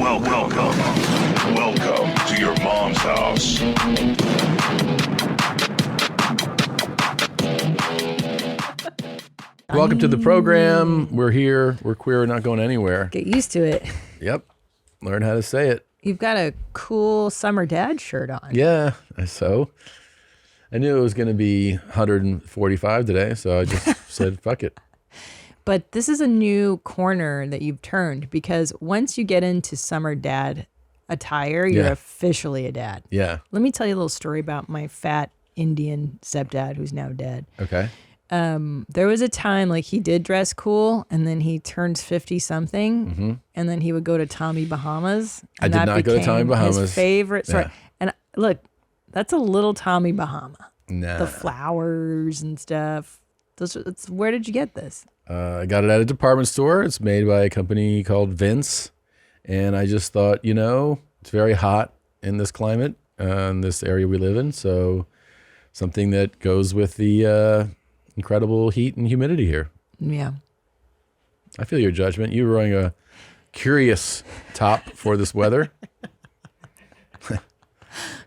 Welcome to your mom's house. Welcome to the program. We're here. We're queer. We're not going anywhere. Get used to it. Yep. Learn how to say it. You've got a cool summer dad shirt on. Yeah. So I knew it was going to be 145 today, so I just said, fuck it. But this is a new corner that you've turned, because once you get into summer dad attire, you're officially a dad. Yeah. Let me tell you a little story about my fat Indian stepdad who's now dead. Okay. There was a time like he did dress cool, and then he turns 50 something, and then he would go to Tommy Bahamas. I did not go to Tommy Bahamas. His favorite. Sorry. Yeah. And look, that's a little Tommy Bahama. Nah. The flowers and stuff. Where did you get this? I got it at a department store. It's made by a company called Vince. And I just thought, it's very hot in this climate, in this area we live in. So something that goes with the incredible heat and humidity here. Yeah. I feel your judgment. You were wearing a curious top for this weather.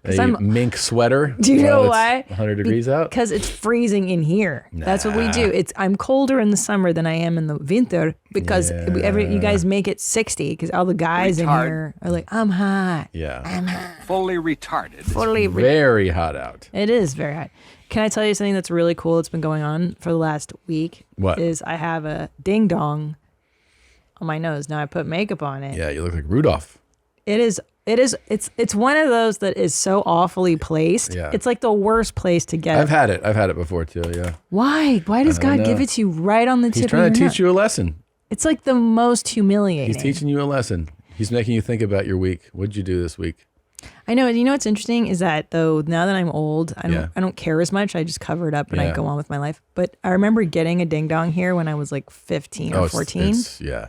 A mink sweater. Do you know why? 100 degrees out. Because it's freezing in here. That's what we do. I'm colder in the summer than I am in the winter, because you guys make it 60, because all the guys in here are like, I'm hot. Yeah. I'm hot. Fully retarded. Very hot out. It is very hot. Can I tell you something that's really cool that's been going on for the last week? What? Is I have a ding dong on my nose. Now I put makeup on it. Yeah, you look like Rudolph. It's one of those that is so awfully placed. Yeah. It's like the worst place to get I've had it before too, yeah. Why? Why does God give it to you right on the tip of your He's trying to nose? teach you a lesson. It's like the most humiliating. He's teaching you a lesson. He's making you think about your week. What'd you do this week? I know. You know what's interesting is that, though, now that I'm old, I don't care as much. I just cover it up and I go on with my life. But I remember getting a ding dong here when I was like 15 or 14.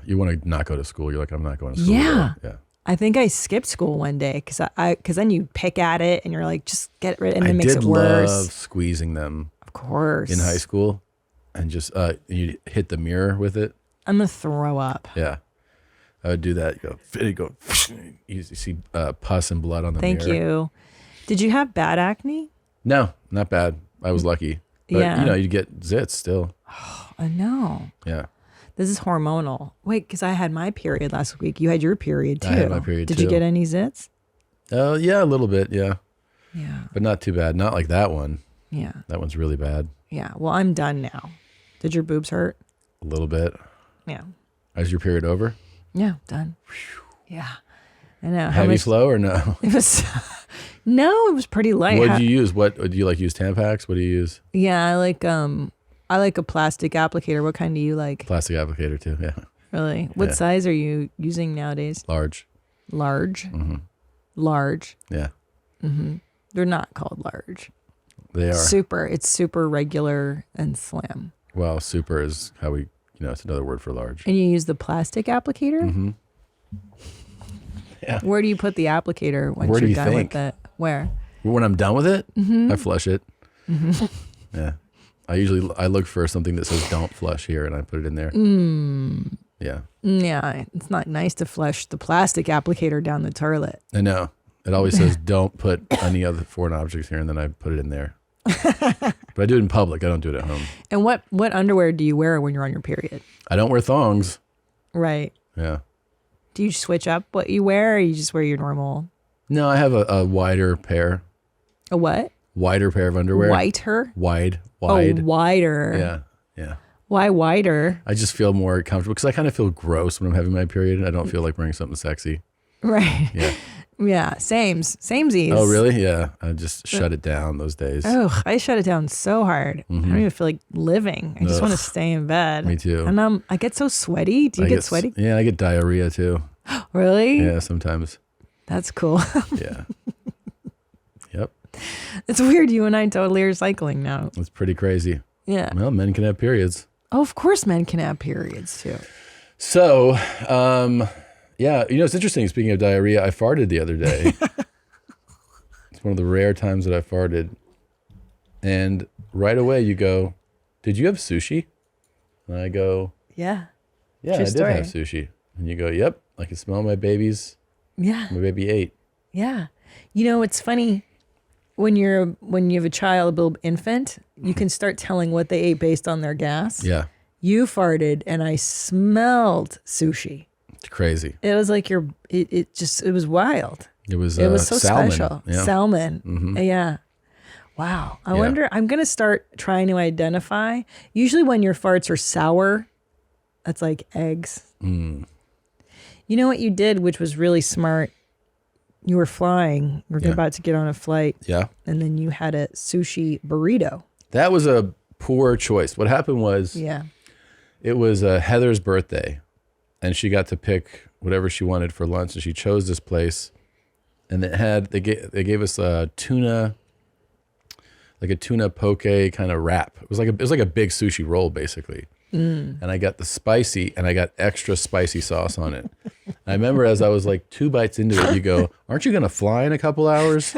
You want to not go to school. You're like, I'm not going to school. Yeah. Yeah. I think I skipped school one day because then you pick at it and you're like, just get rid, and it makes it worse. I did love squeezing them. Of course. In high school, and just you hit the mirror with it. I'm gonna throw up. Yeah, I would do that. You see pus and blood on the mirror. Thank you. Did you have bad acne? No, not bad. I was lucky. But, you get zits still. Oh, I know. Yeah. This is hormonal. Wait, because I had my period last week. You had your period too. I had my period too. Did you get any zits? Yeah, a little bit, yeah. Yeah. But not too bad. Not like that one. Yeah. That one's really bad. Yeah. Well, I'm done now. Did your boobs hurt? A little bit. Yeah. Is your period over? Yeah, done. Yeah. I know. Heavy flow or no? It was no, it was pretty light. What did you use? What do you use? Tampax? What do you use? Yeah, I like a plastic applicator. What kind do you like? Plastic applicator too, yeah. Really? What size are you using nowadays? Large. Large? Mm-hmm. Large? Yeah. Mm-hmm. They're not called large. They are. Super. It's super regular and slim. Well, super is how we, it's another word for large. And you use the plastic applicator? Mm-hmm. Yeah. Where do you put the applicator once you're done with it? Where? When I'm done with it, mm-hmm. I flush it. Mm-hmm. Yeah. I look for something that says "Don't flush" here, and I put it in there. Yeah. Yeah, it's not nice to flush the plastic applicator down the toilet. I know. It always says "Don't put any other foreign objects here," and then I put it in there. But I do it in public. I don't do it at home. And what underwear do you wear when you're on your period? I don't wear thongs. Right. Yeah. Do you switch up what you wear, or you just wear your normal? No, I have a wider pair. A what? Wider pair of underwear. Whiter? Wide. Oh, wider. Yeah. Why wider? I just feel more comfortable because I kind of feel gross when I'm having my period. I don't feel like wearing something sexy. Right. Yeah. Yeah. Samesies. Oh, really? Yeah. I just shut it down those days. Oh, I shut it down so hard. Mm-hmm. I don't even feel like living. I just want to stay in bed. Me too. And I get so sweaty. Do you get sweaty? Yeah, I get diarrhea too. Really? Yeah, sometimes. That's cool. Yeah. Yep. It's weird. You and I totally are cycling now. It's pretty crazy. Yeah. Well, men can have periods. Oh, of course men can have periods too. So, yeah, it's interesting. Speaking of diarrhea, I farted the other day. It's one of the rare times that I farted. And right away you go, did you have sushi? And I go, yeah. yeah, I did have sushi. And you go, yep, I can smell my baby's Yeah. My baby ate. Yeah. You know, it's funny when you have a child, a little infant, you can start telling what they ate based on their gas. Yeah. You farted and I smelled sushi. It's crazy. It was like it was wild. It was so salmon. special. Yeah. Salmon. Mm-hmm. Yeah. Wow. I wonder, I'm going to start trying to identify. Usually when your farts are sour, that's like eggs. Mm. You know what you did, which was really smart? You were flying. You were about to get on a flight. Yeah. And then you had a sushi burrito. That was a poor choice. What happened was it was Heather's birthday, and she got to pick whatever she wanted for lunch, and she chose this place, and they gave us a tuna poke kind of wrap. It was like a big sushi roll basically. And I got the spicy, and I got extra spicy sauce on it. I remember as I was like 2 bites into it, you go, "Aren't you going to fly in a couple hours?"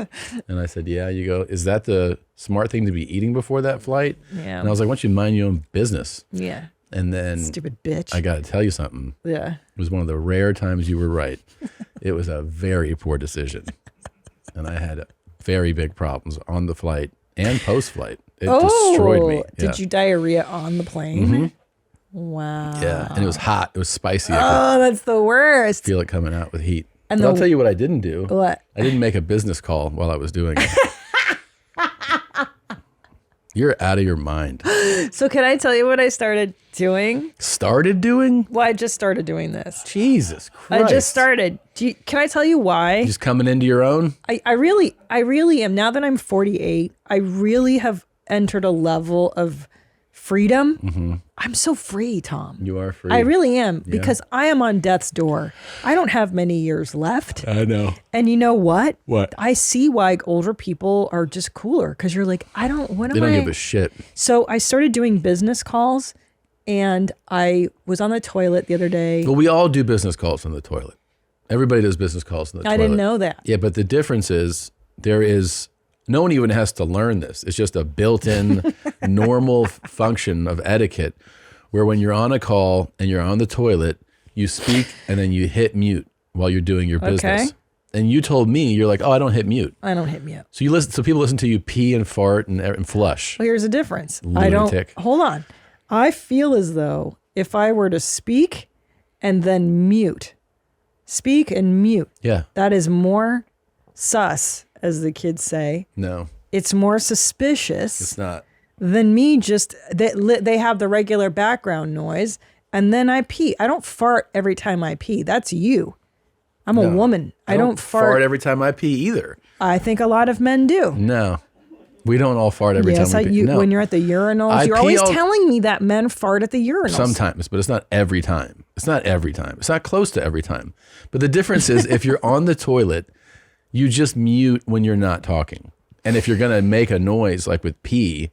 And I said, "Yeah." You go, "Is that the smart thing to be eating before that flight?" Yeah. And I was like, "Why don't you mind your own business?" Yeah. And then, stupid bitch. I got to tell you something. Yeah. It was one of the rare times you were right. It was a very poor decision. And I had very big problems on the flight and post-flight. It destroyed me. Yeah. Did you diarrhea on the plane? Mm-hmm. Wow. Yeah. And it was hot. It was spicy. Oh, that's the worst. Feel it coming out with heat. And But I'll tell you what I didn't do. What? I didn't make a business call while I was doing it. You're out of your mind. So can I tell you what I started doing? Started doing? Well, I just started doing this. Jesus Christ. I just started. Can I tell you why? Just coming into your own? I really am. Now that I'm 48, I really have entered a level of freedom. Mm-hmm. I'm so free, Tom. You are free. I really am, because I am on death's door. I don't have many years left. I know. And you know what? What? I see why older people are just cooler, because you're like, they don't give a shit. So I started doing business calls, and I was on the toilet the other day. Well, we all do business calls on the toilet. Everybody does business calls on the toilet. I didn't know that. Yeah, but the difference is no one even has to learn this. It's just a built-in normal function of etiquette where when you're on a call and you're on the toilet, you speak and then you hit mute while you're doing your business. Okay. And you told me, you're like, "Oh, I don't hit mute." I don't hit mute. So people listen to you pee and fart and flush. Well, here's the difference. Lunatic. Hold on. I feel as though if I were to speak and then mute, speak and mute, that is more sus, as the kids say. No. It's more suspicious. It's not. Than me they have the regular background noise, and then I pee. I don't fart every time I pee. That's you. I'm a woman. I don't fart every time I pee either. I think a lot of men do. No. We don't all fart every time we pee. No. When you're at the urinals, you're always telling me that men fart at the urinals. Sometimes, but it's not every time. It's not every time. It's not close to every time. But the difference is if you're on the toilet, you just mute when you're not talking. And if you're going to make a noise like with pee,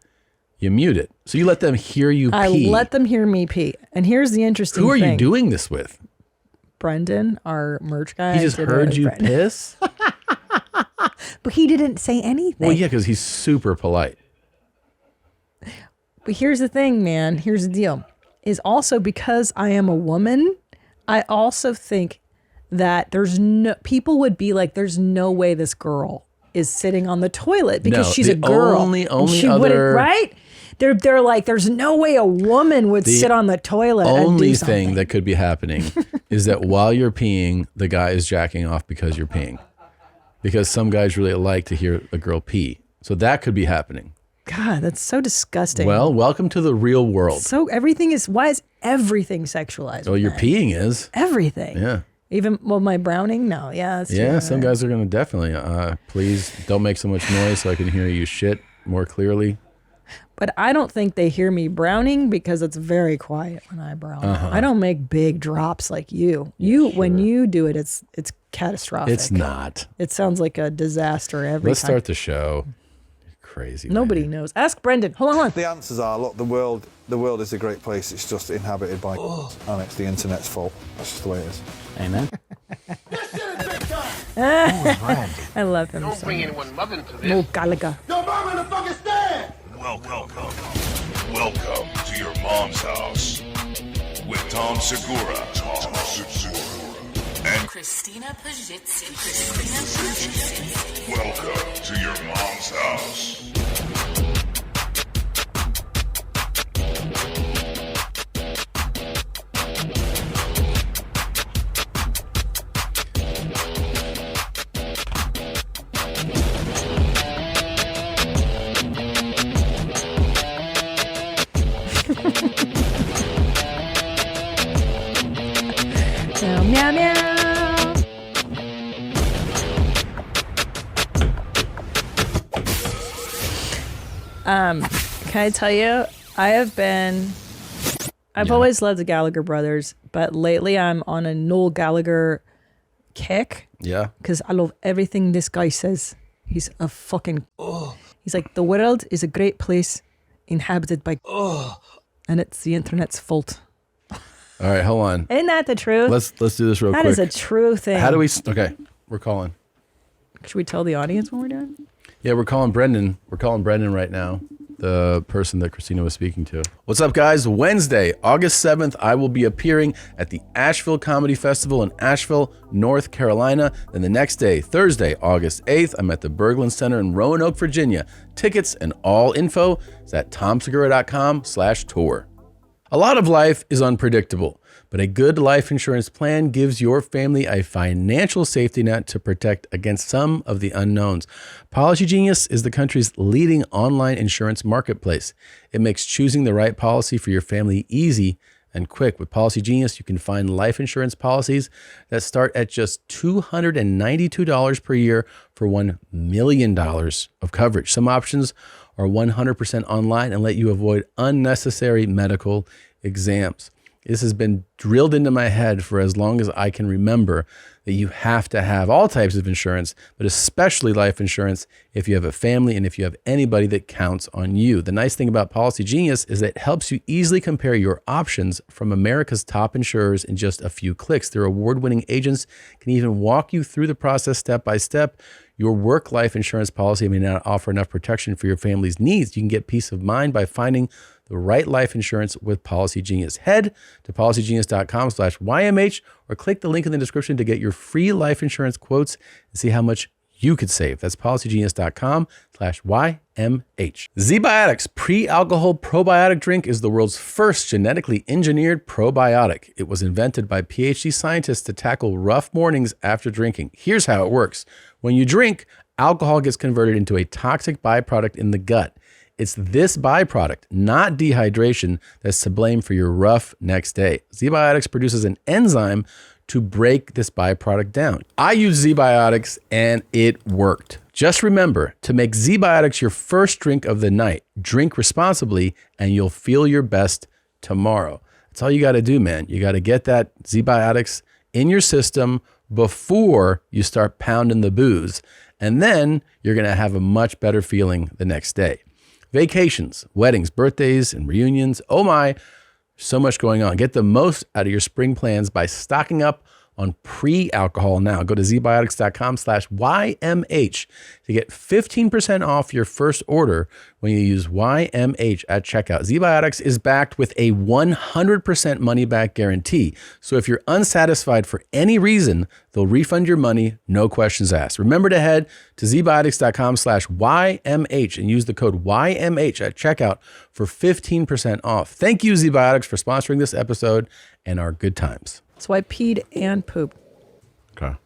you mute it. So you let them hear you pee. I let them hear me pee. And here's the interesting thing. Who are you doing this with? Brendan, our merch guy. He just heard you piss? But he didn't say anything. Well, yeah, because he's super polite. But here's the thing, man. Here's the deal. Is also because I am a woman, I also think that people would be like, there's no way this girl is sitting on the toilet because she's a girl. Only she other, right? They're like, there's no way a woman would sit on the toilet and do only something. thing that could be happening is that while you're peeing, the guy is jacking off because you're peeing. Because some guys really like to hear a girl pee. So that could be happening. God, that's so disgusting. Well, welcome to the real world. So why is everything sexualized? Well, your peeing is. Everything. Yeah. Even, my browning? No, yeah, that's true. Some guys are going to definitely, please don't make so much noise so I can hear you shit more clearly. But I don't think they hear me browning because it's very quiet when I brown. I don't make big drops like you. When you do it, it's catastrophic. It's not. It sounds like a disaster every time. Let's start the show. You're crazy. Nobody knows. Ask Brendan. Hold on. The answers are, look, the world is a great place. It's just inhabited by and it's the internet's fault. That's just the way it is. Amen. I love him. Don't bring anyone mother into this. No, Gallagher. Your mom in the fucking stand! Welcome to your mom's house with Tom Segura and Christina Pajitsin. Welcome to your mom's house. Meow, meow, meow. Can I tell you, I've always loved the Gallagher brothers, but lately I'm on a Noel Gallagher kick. Yeah. Because I love everything this guy says. He's a fucking... He's like, the world is a great place inhabited by... And it's the internet's fault. All right, hold on. Isn't that the truth? Let's do this real quick. That is a true thing. How do we... Okay, we're calling. Should we tell the audience what we're doing? Yeah, we're calling Brendan. We're calling Brendan right now, the person that Christina was speaking to. What's up, guys? Wednesday, August 7th, I will be appearing at the Asheville Comedy Festival in Asheville, North Carolina. Then the next day, Thursday, August 8th, I'm at the Berglund Center in Roanoke, Virginia. Tickets and all info is at tomsegura.com/tour. A lot of life is unpredictable, but a good life insurance plan gives your family a financial safety net to protect against some of the unknowns. Policy Genius is the country's leading online insurance marketplace. It makes choosing the right policy for your family easy and quick. With Policy Genius, you can find life insurance policies that start at just $292 per year for $1 million of coverage. Some options are 100% online and let you avoid unnecessary medical exams. This has been drilled into my head for as long as I can remember that you have to have all types of insurance, but especially life insurance if you have a family and if you have anybody that counts on you. The nice thing about Policy Genius is that it helps you easily compare your options from America's top insurers in just a few clicks. Their award-winning agents can even walk you through the process step by step. Your work life insurance policy may not offer enough protection for your family's needs. You can get peace of mind by finding the right life insurance with Policy Genius. Head to policygenius.com/YMH or click the link in the description to get your free life insurance quotes and see how much you could save. That's policygenius.com/YMH. Z-Biotics pre-alcohol probiotic drink is the world's first genetically engineered probiotic. It was invented by PhD scientists to tackle rough mornings after drinking. Here's how it works. When you drink, alcohol gets converted into a toxic byproduct in the gut. It's this byproduct, not dehydration, that's to blame for your rough next day. Z-Biotics produces an enzyme to break this byproduct down. I use Z-Biotics and it worked. Just remember to make Z-Biotics your first drink of the night. Drink responsibly and you'll feel your best tomorrow. That's all you got to do, man. You got to get that Z-Biotics in your system before you start pounding the booze. And then you're going to have a much better feeling the next day. Vacations, weddings, birthdays, and reunions. Oh my, so much going on. Get the most out of your spring plans by stocking up on pre-alcohol now. Go to zbiotics.com/YMH to get 15% off your first order when you use YMH at checkout. Z-Biotics is backed with a 100% money-back guarantee. So if you're unsatisfied for any reason, they'll refund your money, no questions asked. Remember to head to zbiotics.com/YMH and use the code YMH at checkout for 15% off. Thank you, Z-Biotics, for sponsoring this episode and our good times. So I peed and pooped. Okay.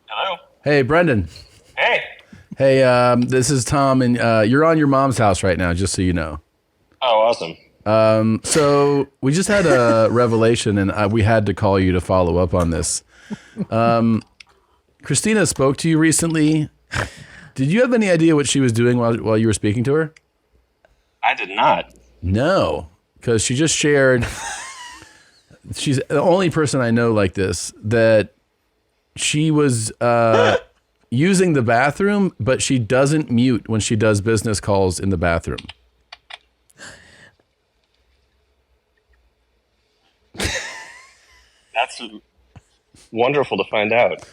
Hello. Hey, Brendan. Hey. Hey, this is Tom, and you're on your mom's house right now, just so you know. Oh, awesome. So we just had a revelation, and we had to call you to follow up on this. Christina spoke to you recently. Did you have any idea what she was doing while you were speaking to her? I did not. No, because she just shared... She's the only person I know like this, that she was using the bathroom, but she doesn't mute when she does business calls in the bathroom. That's wonderful to find out.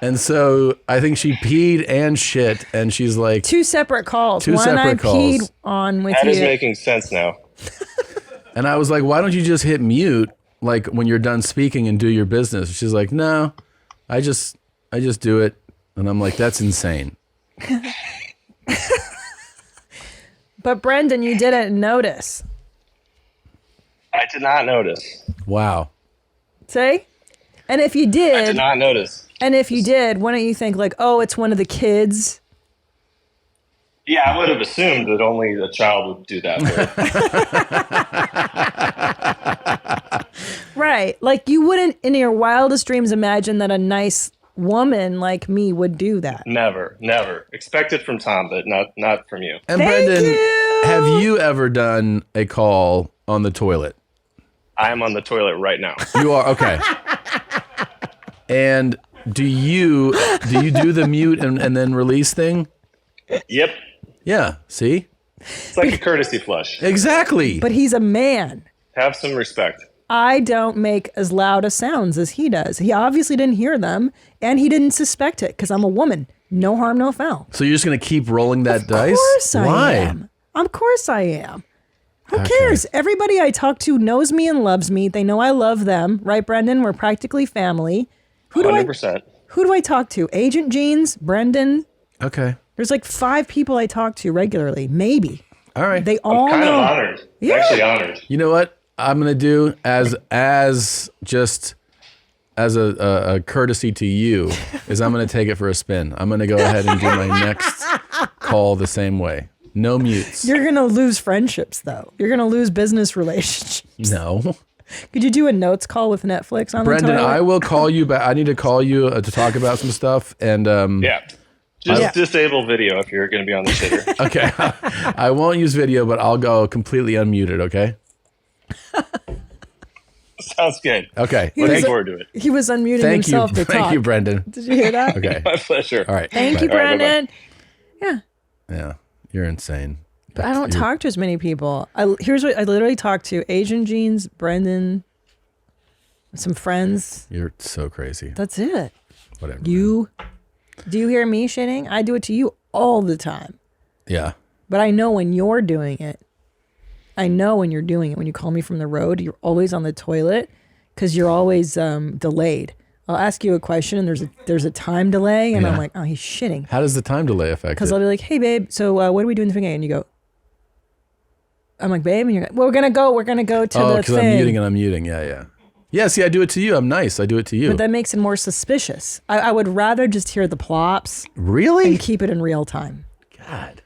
And so I think she peed and shit, and she's like... Two separate calls. Two One separate I calls. peed on with That you. is making sense now. And I was like, why don't you just hit mute like when you're done speaking and do your business. She's like, no, I just do it. And I'm like, that's insane. But Brendan, you didn't notice. I did not notice. Wow. See? And if you I did, did not notice. and if you did, why don't you think like, oh, it's one of the kids? Yeah, I would have assumed that only a child would do that. Right. Like you wouldn't in your wildest dreams imagine that a nice woman like me would do that. Never. Expect it from Tom, but not from you. And Thank Brendan, you. have you ever done a call on the toilet? I am on the toilet right now. You are? Okay. And do you do the mute and then release thing? Yep. Yeah. See? It's like a courtesy flush. Exactly. But he's a man. Have some respect. I don't make as loud a sounds as he does. He obviously didn't hear them, and he didn't suspect it because I'm a woman. No harm, no foul. So you're just going to keep rolling that dice? Of course I Why? am. Of course I am. Who cares? Everybody I talk to knows me and loves me. They know I love them. Right, Brendan? We're practically family. Who do 100%. Who do I talk to? Agent Jeans? Brendan? Okay. There's like 5 people I talk to regularly. Maybe. All right. They all Kind know. of honored. Yeah. Actually honored. You know what I'm going to do as a courtesy to you is I'm going to take it for a spin. I'm going to go ahead and do my next call the same way. No mutes. You're going to lose friendships, though. You're going to lose business relationships. No. Could you do a notes call with Netflix on Brendan, the toilet? I will call you back. I need to call you to talk about some stuff. And Yeah. Just disable video if you're going to be on the shitter. okay, I won't use video, but I'll go completely unmuted. Okay. Sounds good. Okay. Looking forward to it. He was unmuting Thank you. himself to talk. Thank you, Brendan. Did you hear that? Okay. My pleasure. All right. Thank Bye. you, All right, Brendan. Yeah. Yeah, you're insane. But I don't talk to as many people. Here's what I literally talk to: Asian Jeans, Brendan, some friends. You're so crazy. That's it. Whatever. Do you hear me shitting? I do it to you all the time. Yeah. But I know when you're doing it. I know when you're doing it. When you call me from the road, you're always on the toilet because you're always delayed. I'll ask you a question and there's a time delay and I'm like, oh, he's shitting. How does the time delay affect Because it? I'll be like, hey, babe, so what are we doing the thing? And you go, I'm like, babe, and you're like, well, we're gonna go to the because thing. I'm muting and I'm muting. Yeah. Yeah, see, I do it to you. I'm nice. I do it to you. But that makes it more suspicious. I would rather just hear the plops Really? and keep it in real time. God.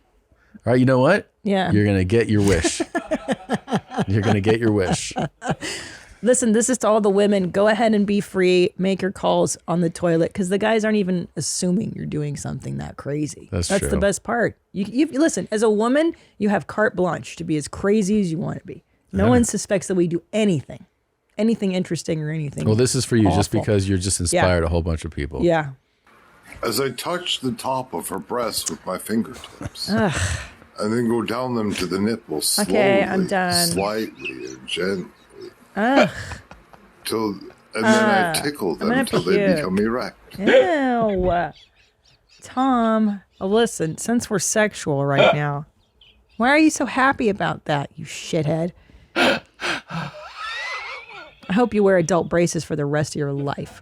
All right, you know what? Yeah. You're going to get your wish. You're going to get your wish. Listen, this is to all the women. Go ahead and be free. Make your calls on the toilet because the guys aren't even assuming you're doing something that crazy. That's the true. best part. You listen, as a woman, you have carte blanche to be as crazy as you want to be. No one suspects that we do anything interesting or anything. Well, this is for you just awful. because you're just inspired a whole bunch of people. Yeah. As I touch the top of her breast with my fingertips, and then go down them to the nipples slowly, Okay, I'm done. slightly and gently, and then I tickle them gonna until they puke. become erect. Ew. Tom, listen, since we're sexual right now, why are you so happy about that, you shithead? I hope you wear adult braces for the rest of your life.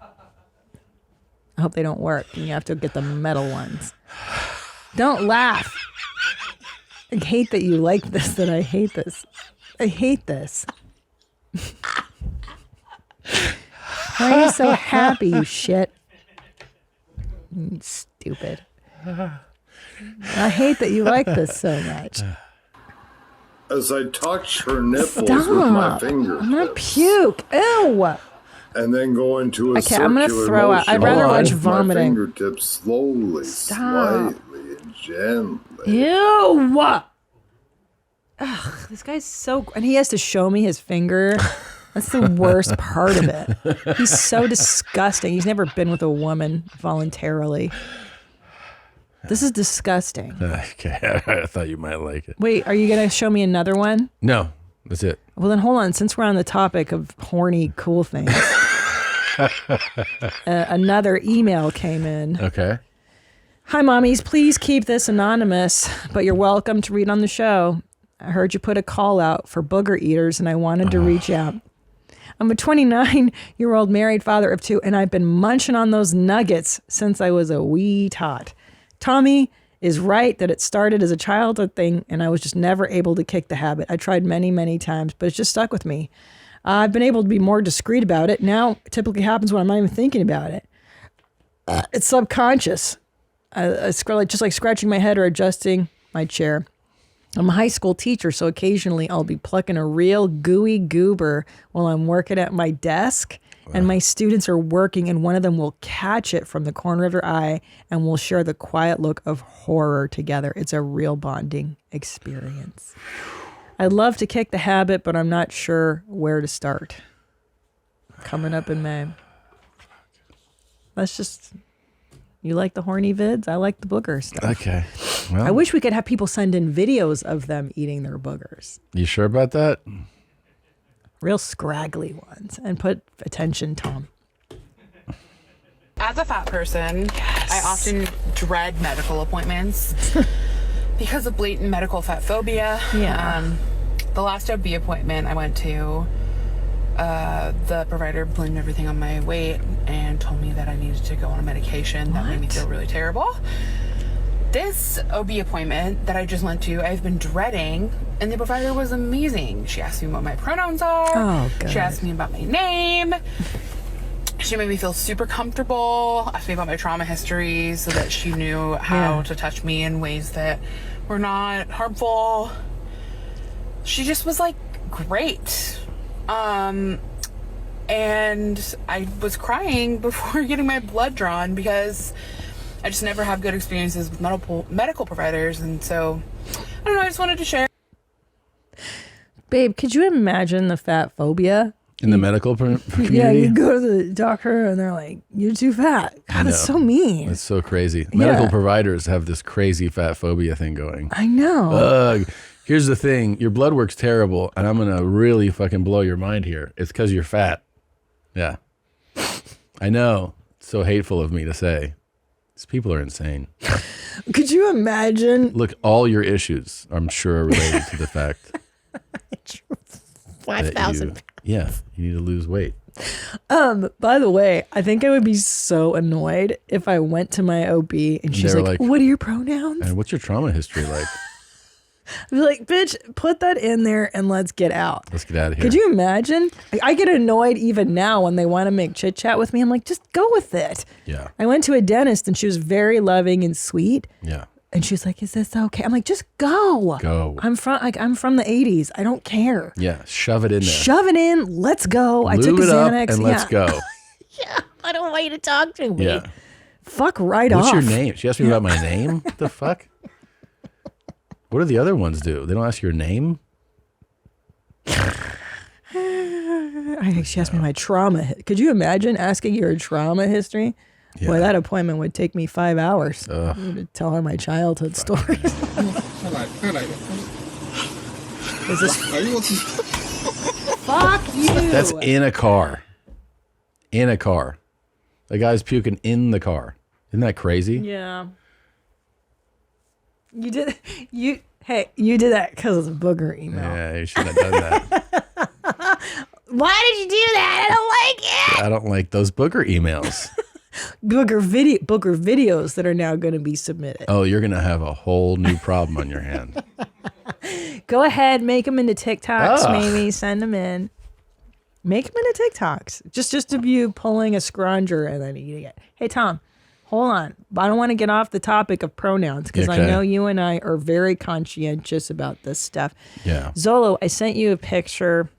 I hope they don't work and you have to get the metal ones. Don't laugh. I hate that you like this, that I hate this. I hate this. Why are you so happy, you shit? Stupid. I hate that you like this so much. As I touch her nipples with my Stop. I'm gonna fingertips, puke. Ew. and then go into a Okay, I'm gonna circular throw out. motion I'd rather Hold on. watch with my vomiting. fingertips slowly, Stop. slightly, and gently. Ew. Ugh, this guy's so. And he has to show me his finger. That's the worst part of it. He's so disgusting. He's never been with a woman voluntarily. This is disgusting. Okay, I thought you might like it. Wait, are you going to show me another one? No, that's it. Well, then hold on. Since we're on the topic of horny, cool things, another email came in. Okay. Hi, mommies. Please keep this anonymous, but you're welcome to read on the show. I heard you put a call out for booger eaters, and I wanted to reach out. I'm a 29-year-old married father of 2, and I've been munching on those nuggets since I was a wee tot. Tommy is right that it started as a childhood thing, and I was just never able to kick the habit. I tried many, many times, but it's just stuck with me. I've been able to be more discreet about it. Now, it typically happens when I'm not even thinking about it. It's subconscious. I just like scratching my head or adjusting my chair. I'm a high school teacher, so occasionally I'll be plucking a real gooey goober while I'm working at my desk. Wow. And my students are working, and one of them will catch it from the corner of their eye, and we'll share the quiet look of horror together. It's a real bonding experience. I'd love to kick the habit, but I'm not sure where to start. Coming up in May. That's just... You like the horny vids? I like the booger stuff. Okay. Well, I wish we could have people send in videos of them eating their boogers. You sure about that? Real scraggly ones. And put attention, Tom. As a fat person, I often dread medical appointments because of blatant medical fat phobia. Yeah. The last OB appointment I went to, the provider blamed everything on my weight and told me that I needed to go on a medication that made me feel really terrible. This OB appointment that I just went to, I've been dreading, and the provider was amazing. She asked me what my pronouns are. Oh, good. She asked me about my name. She made me feel super comfortable, asked me about my trauma history so that she knew how to touch me in ways that were not harmful. She just was like, great. And I was crying before getting my blood drawn because I just never have good experiences with medical providers. And so, I don't know, I just wanted to share. Babe, could you imagine the fat phobia? In the medical community? Yeah, you go to the doctor and they're like, you're too fat. God, that's so mean. It's so crazy. Medical providers have this crazy fat phobia thing going. I know. Here's the thing. Your blood work's terrible, and I'm going to really fucking blow your mind here. It's because you're fat. Yeah. I know. It's so hateful of me to say. These people are insane. Could you imagine? Look, all your issues, I'm sure, are related to the fact 5,000. Yeah, you need to lose weight. By the way, I think I would be so annoyed if I went to my OB and she's like, what are your pronouns? And what's your trauma history like? I'd be like, bitch, put that in there and let's get out. Let's get out of here. Could you imagine? I get annoyed even now when they want to make chit chat with me. I'm like, just go with it. Yeah. I went to a dentist and she was very loving and sweet. Yeah. And she was like, is this okay? I'm like, just go. Go. I'm from the 80s. I don't care. Yeah. Shove it in there. Shove it in. Let's go. I took a Lube it up Xanax. and let's go. Yeah. I don't want you to talk to me. Yeah. Fuck right What's off. your name? She asked me about my name. What the fuck? What do the other ones do? They don't ask your name? I think she asked me my trauma. Could you imagine asking your trauma history? Yeah. Boy, that appointment would take me 5 hours to tell her my childhood stories. Is this... Fuck you. That's in a car. In a car. The guy's puking in the car. Isn't that crazy? Yeah. You did that because of a booger email. Yeah, you shouldn't have done that. Why did you do that? I don't like it. I don't like those booger emails. Booger videos that are now going to be submitted. Oh, you're going to have a whole new problem on your hand. Go ahead, make them into TikToks, maybe send them in. Make them into TikToks. Just of you pulling a scrounger and then eating it. Hey, Tom. Hold on. I don't want to get off the topic of pronouns because I know you and I are very conscientious about this stuff. Yeah. Zolo, I sent you a picture.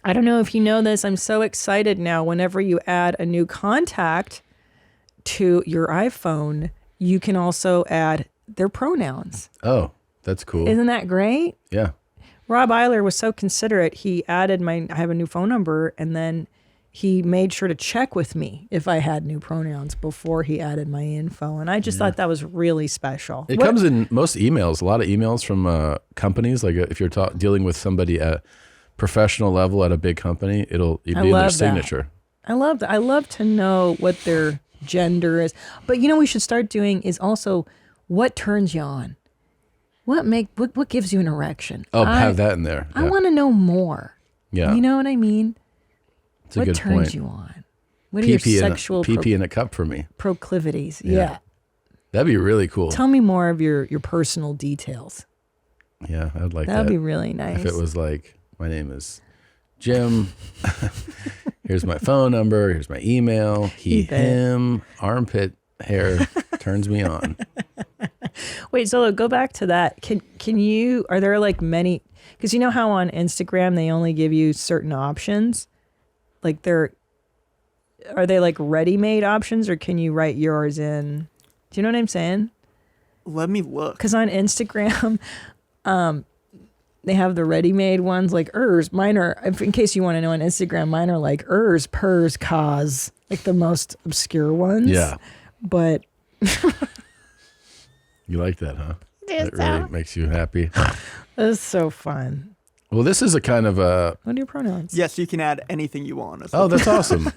I don't know if you know this. I'm so excited now. Whenever you add a new contact to your iPhone, you can also add their pronouns. Oh, that's cool. Isn't that great? Yeah. Rob Eiler was so considerate. He added I have a new phone number, and then he made sure to check with me if I had new pronouns before he added my info. And I just thought that was really special. It comes in most emails, a lot of emails from companies. Like if you're dealing with somebody at professional level at a big company, it'd be in their signature. I love that. I love to know what their gender is. But you know what we should start doing is also what turns you on. What gives you an erection? Oh, have that in there. I want to know more. Yeah. You know what I mean? It's a what good turns point. you on? What are your sexual pee in a cup for me. proclivities? Yeah. That'd be really cool. Tell me more of your personal details. Yeah, I'd like that. That'd be really nice. If it was like, my name is Jim. Here's my phone number. Here's my email. Him. Armpit hair turns me on. Wait, so go back to that. Can you? Are there like many? Because you know how on Instagram they only give you certain options. Like are they like ready-made options, or can you write yours in? Do you know what I'm saying? Let me look. Because on Instagram, they have the ready-made ones like ers. Mine are, in case you want to know, on Instagram, mine are like ers, pers, cause, like the most obscure ones. Yeah. But you like that, huh? It really makes you happy. It's so fun. Well, this is a kind of a... What are your pronouns? Yes, you can add anything you want. Oh, that's awesome.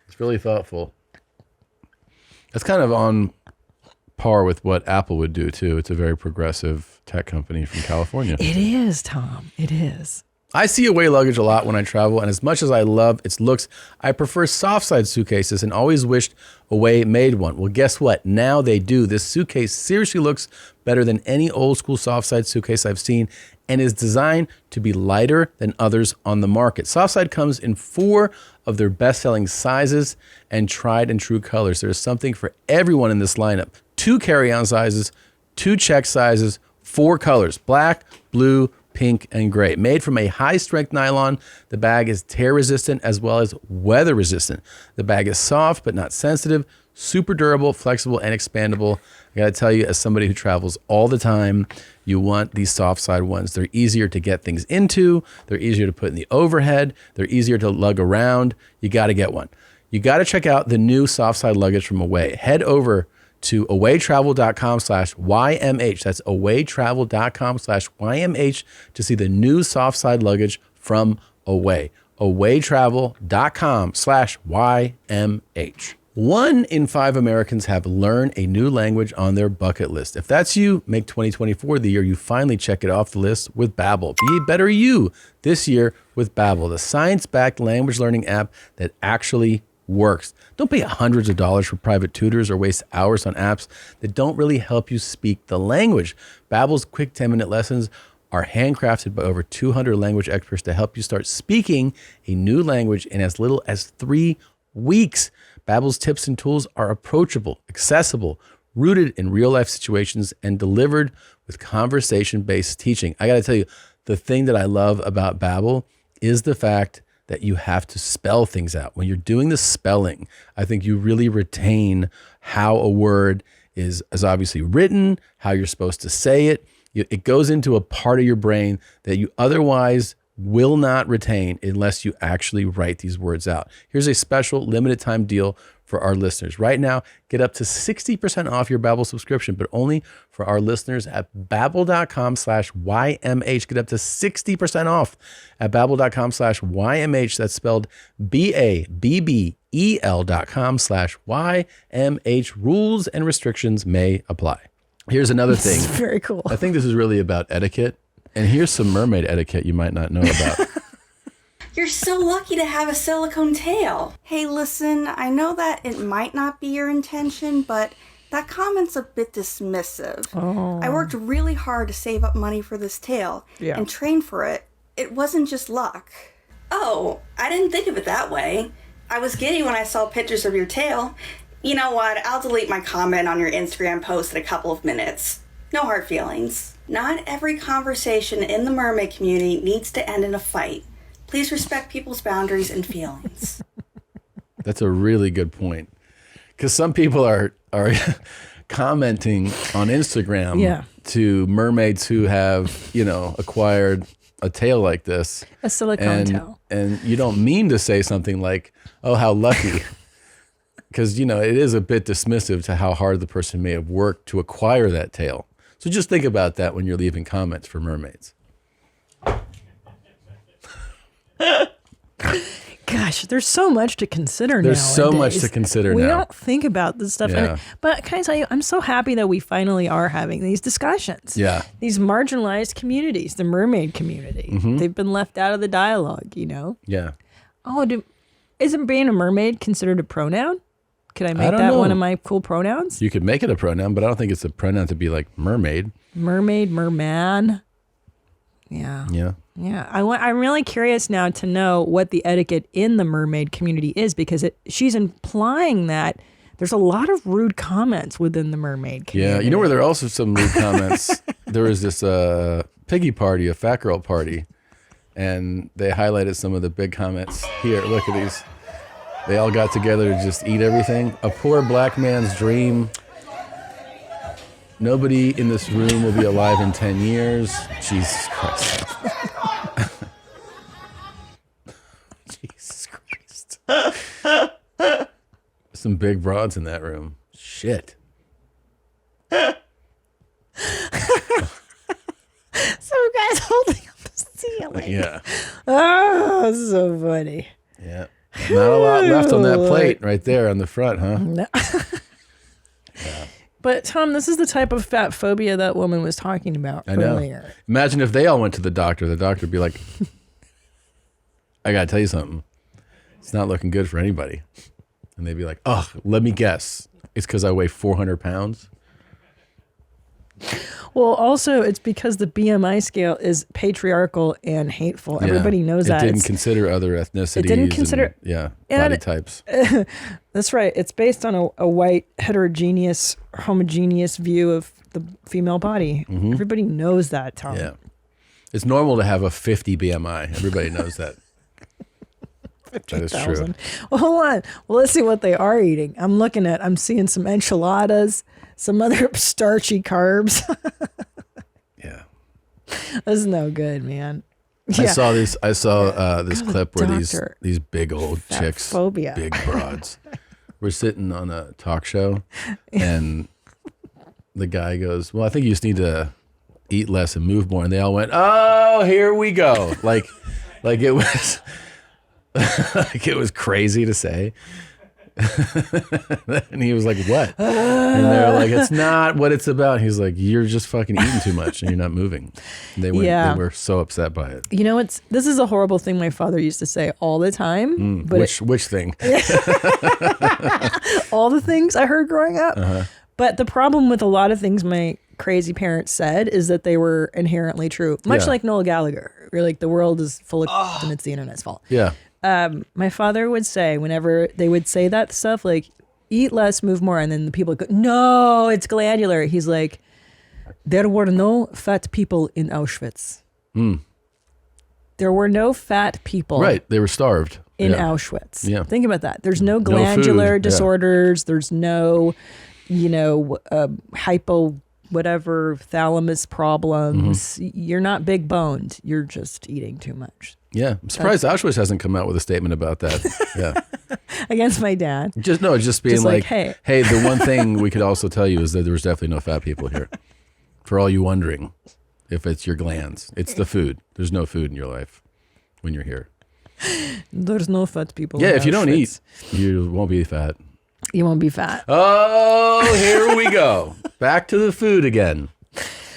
It's really thoughtful. That's kind of on par with what Apple would do, too. It's a very progressive tech company from California. It is, Tom. It is. I see away luggage a lot when I travel, and as much as I love its looks, I prefer soft-side suitcases and always wished Away made one. Well, guess what? Now they do. This suitcase seriously looks better than any old-school soft-side suitcase I've seen and is designed to be lighter than others on the market. Softside comes in 4 of their best-selling sizes and tried and true colors. There's something for everyone in this lineup. 2 carry-on sizes, 2 check sizes, 4 colors: black, blue, pink, and gray. Made from a high-strength nylon, the bag is tear-resistant as well as weather-resistant. The bag is soft but not sensitive, super durable, flexible, and expandable. I gotta tell you, as somebody who travels all the time, you want these soft side ones. They're easier to get things into. They're easier to put in the overhead. They're easier to lug around. You gotta get one. You gotta check out the new soft side luggage from Away. Head over to awaytravel.com/YMH. That's awaytravel.com/YMH to see the new soft side luggage from Away. awaytravel.com/YMH. 1 in 5 Americans have learned a new language on their bucket list. If that's you, make 2024 the year you finally check it off the list with Babbel. Be a better you this year with Babbel, the science-backed language learning app that actually works. Don't pay hundreds of dollars for private tutors or waste hours on apps that don't really help you speak the language. Babbel's quick 10-minute lessons are handcrafted by over 200 language experts to help you start speaking a new language in as little as 3 weeks. Babbel's tips and tools are approachable, accessible, rooted in real-life situations, and delivered with conversation-based teaching. I got to tell you, the thing that I love about Babbel is the fact that you have to spell things out. When you're doing the spelling, I think you really retain how a word is obviously written, how you're supposed to say it. It goes into a part of your brain that you otherwise will not retain unless you actually write these words out. Here's a special limited time deal for our listeners. Right now, get up to 60% off your Babbel subscription, but only for our listeners at babbel.com/YMH. Get up to 60% off at babbel.com/YMH. That's spelled BABBEL.com/YMH. Rules and restrictions may apply. Here's another thing. Very cool. I think this is really about etiquette. And here's some mermaid etiquette you might not know about. You're so lucky to have a silicone tail. Hey, listen, I know that it might not be your intention, but that comment's a bit dismissive. Oh. I worked really hard to save up money for this tail and train for it. It wasn't just luck. Oh, I didn't think of it that way. I was giddy when I saw pictures of your tail. You know what? I'll delete my comment on your Instagram post in a couple of minutes. No hard feelings. Not every conversation in the mermaid community needs to end in a fight. Please respect people's boundaries and feelings. That's a really good point. Because some people are commenting on Instagram to mermaids who have, acquired a tail like this. A silicone tail. And you don't mean to say something like, oh, how lucky. Because, it is a bit dismissive to how hard the person may have worked to acquire that tail. So just think about that when you're leaving comments for mermaids. Gosh, there's so much to consider There's nowadays. so much to consider we now. We don't think about this stuff. Yeah. But can I tell you, I'm so happy that we finally are having these discussions. Yeah. These marginalized communities, the mermaid community. Mm-hmm. They've been left out of the dialogue, Yeah. Isn't being a mermaid considered a pronoun? Could I make don't that know. one of my cool pronouns? You could make it a pronoun, but I don't think it's a pronoun to be like mermaid. Mermaid, merman. Yeah. Yeah. Yeah. I'm really curious now to know what the etiquette in the mermaid community is, because she's implying that there's a lot of rude comments within the mermaid community. Yeah. You know where there are also some rude comments? There was this Piggy party, a fat girl party, and they highlighted some of the big comments. Here, look at these. They all got together to just eat everything. A poor black man's dream. Nobody in this room will be alive in 10 years. Jesus Christ. Jesus Christ. Some big broads in that room. Shit. Some guy's holding up the ceiling. Yeah. Oh, so funny. Yeah. Not a lot left on that plate right there on the front, huh? No. But Tom, this is the type of fat phobia that woman was talking about earlier. Imagine if they all went to the doctor would be like, I gotta tell you something. It's not looking good for anybody. And they'd be like, oh, let me guess. It's because I weigh 400 pounds. Well, also, it's because the BMI scale is patriarchal and hateful. Yeah. Everybody knows that. It didn't consider other ethnicities. It didn't consider... body types. That's right. It's based on a white, heterogeneous, homogeneous view of the female body. Mm-hmm. Everybody knows that, Tom. Yeah. It's normal to have a 50 BMI. Everybody knows that. 50, that is true. Well, hold on. Well, let's see what they are eating. I'm seeing some enchiladas, some other starchy carbs. Yeah. That's no good, man. Yeah. I saw this clip where these big old chicks, phobia. Big broads, were sitting on a talk show, and the guy goes, well, I think you just need to eat less and move more. And they all went, oh, here we go. Like it was... like it was crazy to say. And he was like, what? And they're like, it's not what it's about. He's like, you're just fucking eating too much and you're not moving. And they were so upset by it. You know, this is a horrible thing my father used to say all the time. But which thing? All the things I heard growing up. Uh-huh. But the problem with a lot of things my crazy parents said is that they were inherently true. Much like Noel Gallagher. We're like, the world is full of and it's the internet's fault. Yeah. My father would say, whenever they would say that stuff, like, eat less, move more, and then the people would go, no, it's glandular. He's like, there were no fat people in Auschwitz. There were no fat people. Right, they were starved. In Auschwitz. Yeah. Think about that. There's no glandular disorders. Yeah. There's no, hypo whatever thalamus problems. Mm-hmm. You're not big boned. You're just eating too much. Yeah, I'm surprised Auschwitz hasn't come out with a statement about that. Yeah, against my dad. Just being like, hey, the one thing we could also tell you is that there was definitely no fat people here. For all you wondering, if it's your glands, it's the food. There's no food in your life when you're here. There's no fat people. Yeah, if you don't eat, you won't be fat. You won't be fat. Oh, here we go. Back to the food again.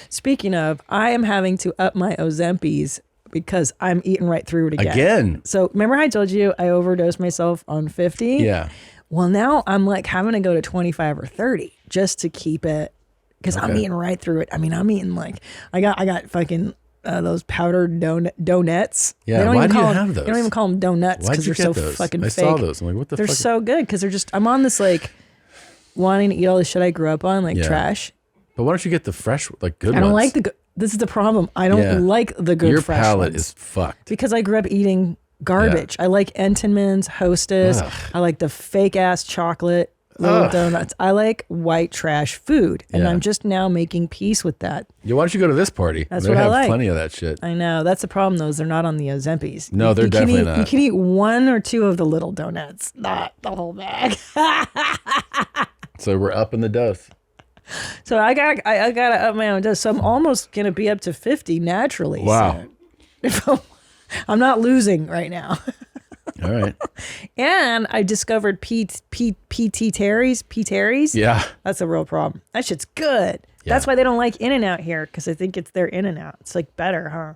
Speaking of, I am having to up my Ozempis because I'm eating right through it again. Again? So remember I told you I overdosed myself on 50? Yeah. Well, now I'm like having to go to 25 or 30 just to keep it, because I'm eating right through it. I mean, I'm eating like, I got fucking those powdered donuts. Yeah, why do you have those? They don't even call them donuts because they're so fucking fake. I saw those. I'm like, what the fuck? They're so good because they're just, I'm on this like wanting to eat all the shit I grew up on, like trash. But why don't you get the fresh, like good ones? I don't like the good. This is the problem. I don't like the good Your fresh ones. Your palate is fucked. Because I grew up eating garbage. I like Entenmann's, Hostess. Ugh. I like the fake ass chocolate little donuts. I like white trash food. And I'm just now making peace with that. Yeah, why don't you go to this party? That's what I like. They have plenty of that shit. I know. That's the problem, though, is they're not on the Ozempis. No, they're definitely not. You can eat one or two of the little donuts, not the whole bag. So we're up in the dose. So I gotta up my own dose. So I'm almost gonna be up to 50 naturally. Wow. So I'm not losing right now. All right. And I discovered PT Terry's. Yeah. That's a real problem. That shit's good. Yeah. That's why they don't like In-N-Out here, because I think it's their In-N-Out. It's like better, huh?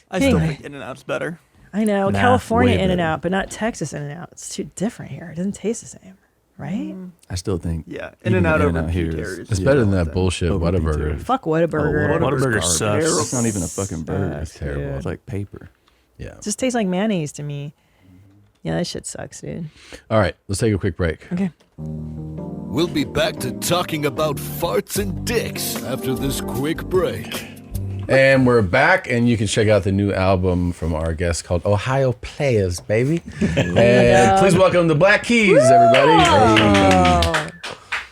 I still think In-N-Out's better. I know. Nah, California way In-N-Out, but not Texas In-N-Out. It's too different here. It doesn't taste the same, right? I still think Yeah, even In-N-Out the over In-N-Out here Peter is is better than yeah, that bullshit over Whataburger. Peter. Fuck Whataburger. Whataburger sucks. sucks. It's not even a fucking burger. It's terrible. It's like paper. Yeah. It just tastes like mayonnaise to me. Yeah, that shit sucks, dude. All right, let's take a quick break. Okay. We'll be back to talking about farts and dicks after this quick break. And we're back, and you can check out the new album from our guest called Ohio Players, baby. And please welcome the Black Keys, everybody. Hey.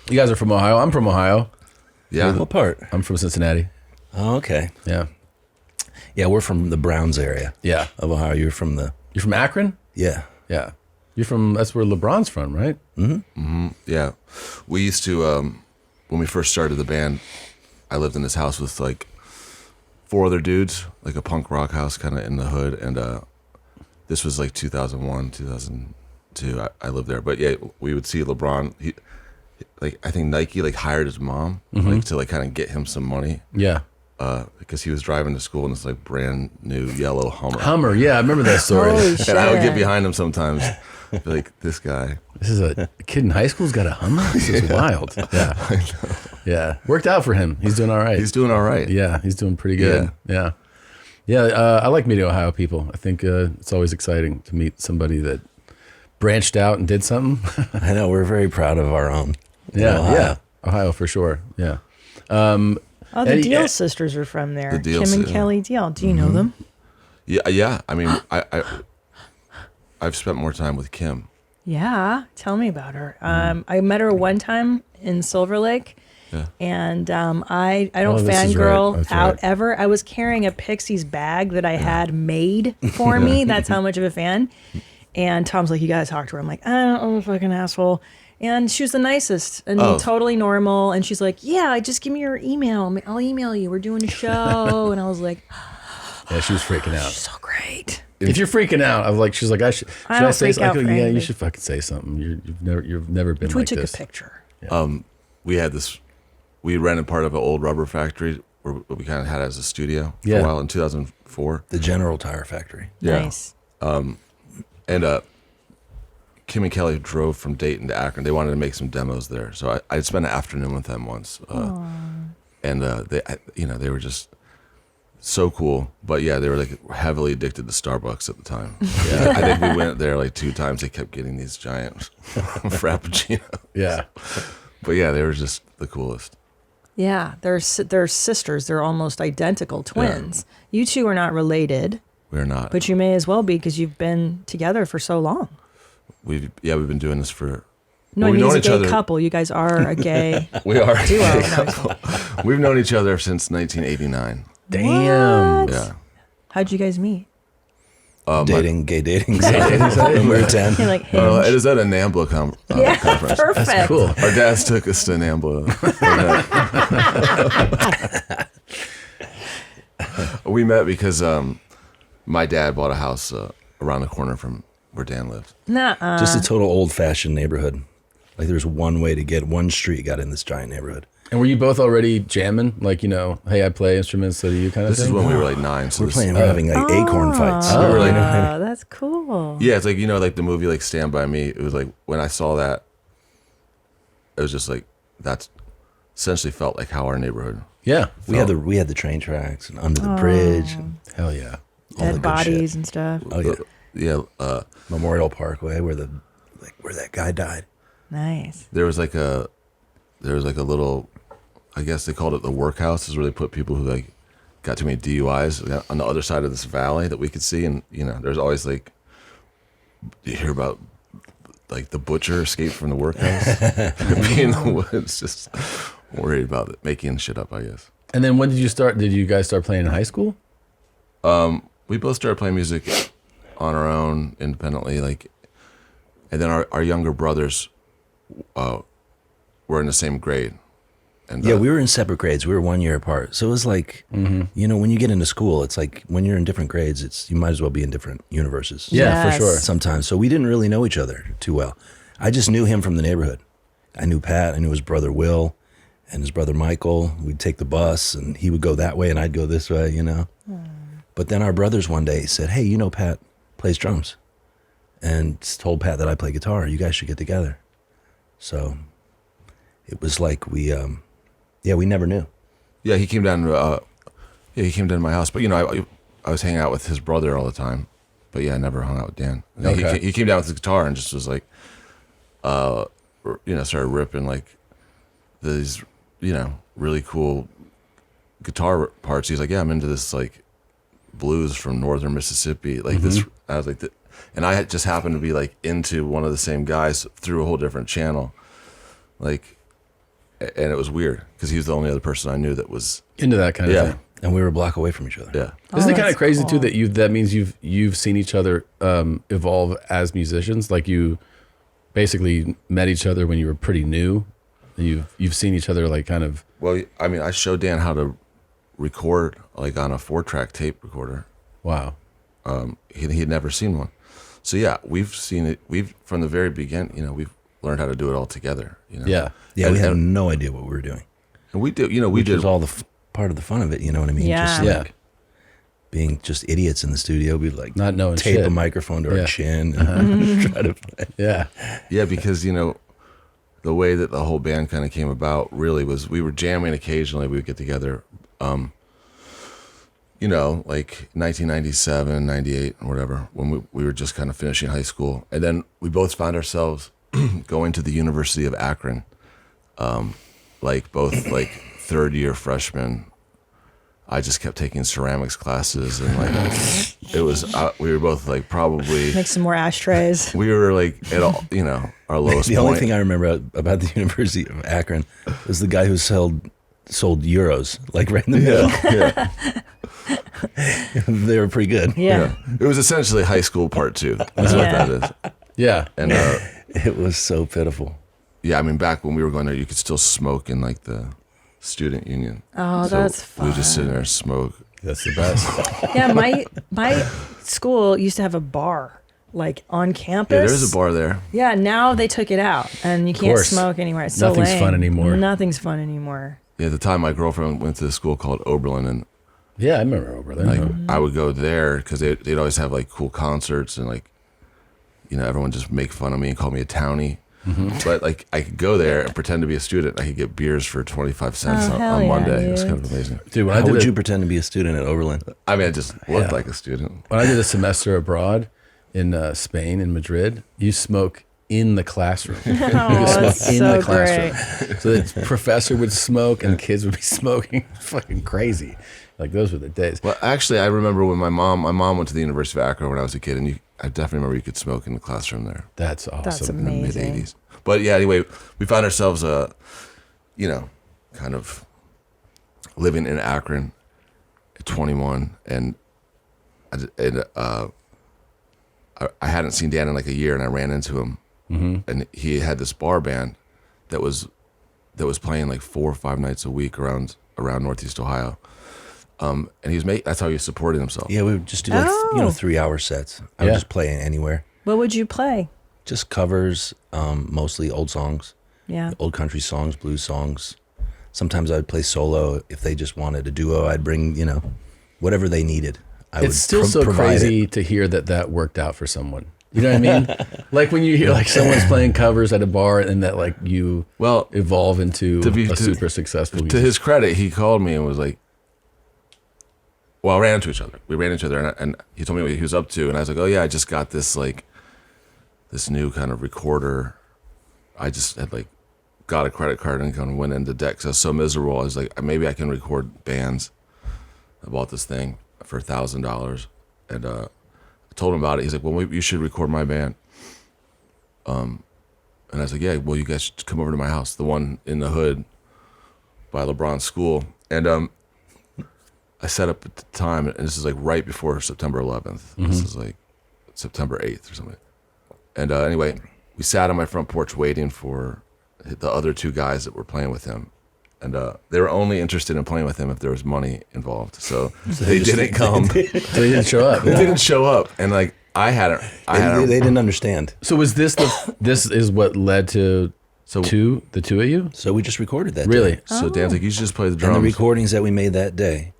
You guys are from Ohio. I'm from Ohio. Yeah. What part? I'm from Cincinnati. Oh, okay. Yeah. Yeah, we're from the Browns area. Yeah. Of Ohio. You're from Akron? Yeah. Yeah. That's where LeBron's from, right? Yeah. We used to, when we first started the band, I lived in this house with like 4 other dudes, like a punk rock house kind of in the hood. And this was like 2001, 2002. I lived there. But yeah, we would see LeBron. I think Nike like hired his mom like to like kind of get him some money. Yeah. Because he was driving to school in this like brand new yellow Hummer. Hummer, yeah, I remember that story. Holy shit. And I would get behind him sometimes. Be like, this guy. This is a kid in high school's got a Hummer? This is wild. Yeah. Yeah. Worked out for him. He's doing all right. He's doing all right. Yeah, he's doing pretty good. Yeah. I like meeting Ohio people. I think it's always exciting to meet somebody that branched out and did something. I know. We're very proud of our own. Yeah. Ohio for sure. Yeah. The Deal sisters are from there. The Deal Kim and sisters. Kelly Deal. Do you know them? Yeah. I mean, I've spent more time with Kim. Yeah. Tell me about her. I met her one time in Silver Lake. Yeah. And I don't this is fangirl right. out Right. ever. I was carrying a Pixies bag that I had made for me. That's how much of a fan. And Tom's like, you gotta talk to her. I'm like, I'm a fucking asshole. And she was the nicest and totally normal. And she's like, yeah, just give me your email. I'll email you. We're doing a show. And I was like, Yeah, she was freaking out. she's so great. If you're freaking out, she's like, should I don't say freak out something? for Yeah, you anything. should fucking say something. You've never been We like took this. a picture. We had this. We rented part of an old rubber factory where we kind of had it as a studio for Yeah. a while in 2004. The General Tire Factory. Yeah. Nice. And Kim and Kelly drove from Dayton to Akron. They wanted to make some demos there, so I'd spent an afternoon with them once. And they were just so cool. But yeah, they were like heavily addicted to Starbucks at the time. Yeah, I think we went there like 2 times. They kept getting these giant frappuccinos. Yeah. But yeah, they were just the coolest. Yeah, they're sisters. They're almost identical twins. You two are not related, We're not. but you may as well be because you've been together for so long. We've been doing this for. No, we've I mean, known as a each gay other. couple. You guys are a gay We are. duo. a No, couple. We've known each other since 1989. Damn. Yeah. how'd you guys meet? Gay dating site. Number 10. You're like, It is at a NAMBLA conference. perfect. That's cool. Our dads took us to NAMBLA. We met because my dad bought a house around the corner from where Dan lived. Nuh-uh. Just a total old-fashioned neighborhood. Like there's one way to get one street got in this giant neighborhood. And were you both already jamming? Like, hey, I play instruments, so do you kind of This is thing? when we were like 9. So We're having like acorn fights. We were like, that's cool. yeah, it's like like the movie like Stand By Me. It was like when I saw that, it was just like that's essentially felt like how our neighborhood. Yeah. We had the train tracks and under the bridge. And Hell yeah. all the Dead good bodies shit. and stuff. Oh yeah. Yeah. Memorial Parkway where that guy died. Nice. There was like a little, I guess they called it the workhouse, is where they put people who like got too many DUIs on the other side of this valley that we could see. And there's always like, you hear about like the butcher escaped from the workhouse, being in the woods, just worried about it, making shit up, I guess. And then when did you start? Did you guys start playing in high school? We both started playing music on our own independently, and then our younger brothers were in the same grade. And Yeah, we were in separate grades. We were 1 year apart. So it was like, when you get into school, it's like when you're in different grades, you might as well be in different universes. Yeah, for sure. Sometimes. So we didn't really know each other too well. I just knew him from the neighborhood. I knew Pat. I knew his brother Will and his brother Michael. We'd take the bus and he would go that way and I'd go this way, But then our brothers one day said, hey, Pat plays drums, and told Pat that I play guitar. You guys should get together. So it was like we never knew. Yeah, he came down to my house, but I was hanging out with his brother all the time. But yeah, I never hung out with Dan. Okay. He came down with his guitar and just was like, started ripping like these, really cool guitar parts. He's like, yeah, I'm into this like blues from northern Mississippi, like this. I was like, and I just happened to be like into one of the same guys through a whole different channel, like, and it was weird because he was the only other person I knew that was into that kind of thing. And we were a block away from each other. Yeah. Isn't it kind of crazy too that means you've seen each other evolve as musicians? Like you basically met each other when you were pretty new. And you've seen each other like kind of. Well, I mean, I showed Dan how to record like on a 4-track tape recorder. Wow. He had never seen one. So yeah, we've seen it. We've from the very beginning. We've learned how to do it all together. Yeah. Yeah. We had no idea what we were doing. And we did. Which was all the part of the fun of it. You know what I mean? Yeah. Just being just idiots in the studio. We'd like not knowing tape shit. a microphone to our chin and try to play. Yeah. Yeah, because the way that the whole band kind of came about really was we were jamming occasionally. We would get together, like 1997, 98, or whatever, when we were just kind of finishing high school. And then we both found ourselves going to the University of Akron, like both like third-year freshmen. I just kept taking ceramics classes, and like it was. We were both like probably make some more ashtrays. We were like at all, our lowest. The point. only thing I remember about the University of Akron was the guy who sold euros, like right in the middle. Yeah. They were pretty good. Yeah. It was essentially high school part 2. That's what that is. Yeah. And it was so pitiful. Yeah, I mean, back when we were going there, you could still smoke in like the student union. Oh, so that's fun. we would just sit there and smoke. That's the best. Yeah, my school used to have a bar like on campus. Yeah, there's a bar there. Yeah, now they took it out and you can't smoke anywhere. It's Nothing's so lame. fun anymore. Nothing's fun anymore. Yeah, at the time my girlfriend went to a school called Oberlin, and yeah, I remember Oberlin. Like I would go there because they'd always have like cool concerts, and like everyone just make fun of me and call me a townie. But like I could go there and pretend to be a student. I could get beers for 25 cents on Monday. It was kind of amazing. Dude, how would you pretend to be a student at Oberlin? I mean, I just looked like a student. When I did a semester abroad in Spain, in Madrid, you smoke in the classroom. You could smoke in the classroom. So the professor would smoke and kids would be smoking. Fucking crazy. Like those were the days. Well, actually, I remember when my mom went to the University of Akron when I was a kid, and I definitely remember you could smoke in the classroom there. That's awesome. That's In the amazing. mid-'80s. But yeah, anyway, we found ourselves, kind of living in Akron at 21, and I hadn't seen Dan in like a year, and I ran into him, and he had this bar band that was playing like 4 or 5 nights a week around Northeast Ohio. And he was that's how he was supporting himself. Yeah, we would just do like 3-hour sets. I would just play anywhere. What would you play? Just covers, mostly old songs. Yeah. Old country songs, blues songs. Sometimes I would play solo. If they just wanted a duo, I'd bring, whatever they needed. It's still so crazy to hear that worked out for someone. You know what I mean? Like when you hear like someone's playing covers at a bar and that like you evolve into a super successful musician. To his credit, he called me and was like, well, we ran into each other and he told me what he was up to, and I was like, oh yeah, I just got this this new kind of recorder. I just had like got a credit card and kind of went into debt because I was so miserable. I was like, maybe I can record bands. I bought this thing for $1,000, and I told him about it. He's like, well, you should record my band. And I was like, yeah, well, you guys should come over to my house, the one in the hood by LeBron's school. And I set up at the time, and this is like right before September 11th. This is like September 8th or something. And anyway, we sat on my front porch waiting for the other 2 guys that were playing with him. And they were only interested in playing with him if there was money involved. So they didn't come. They didn't show up. They didn't show up. And like They didn't understand. So was this this is what led to the 2 of you? So we just recorded that Really? day. So Dan's like, you should just play the drums. And the recordings that we made that day,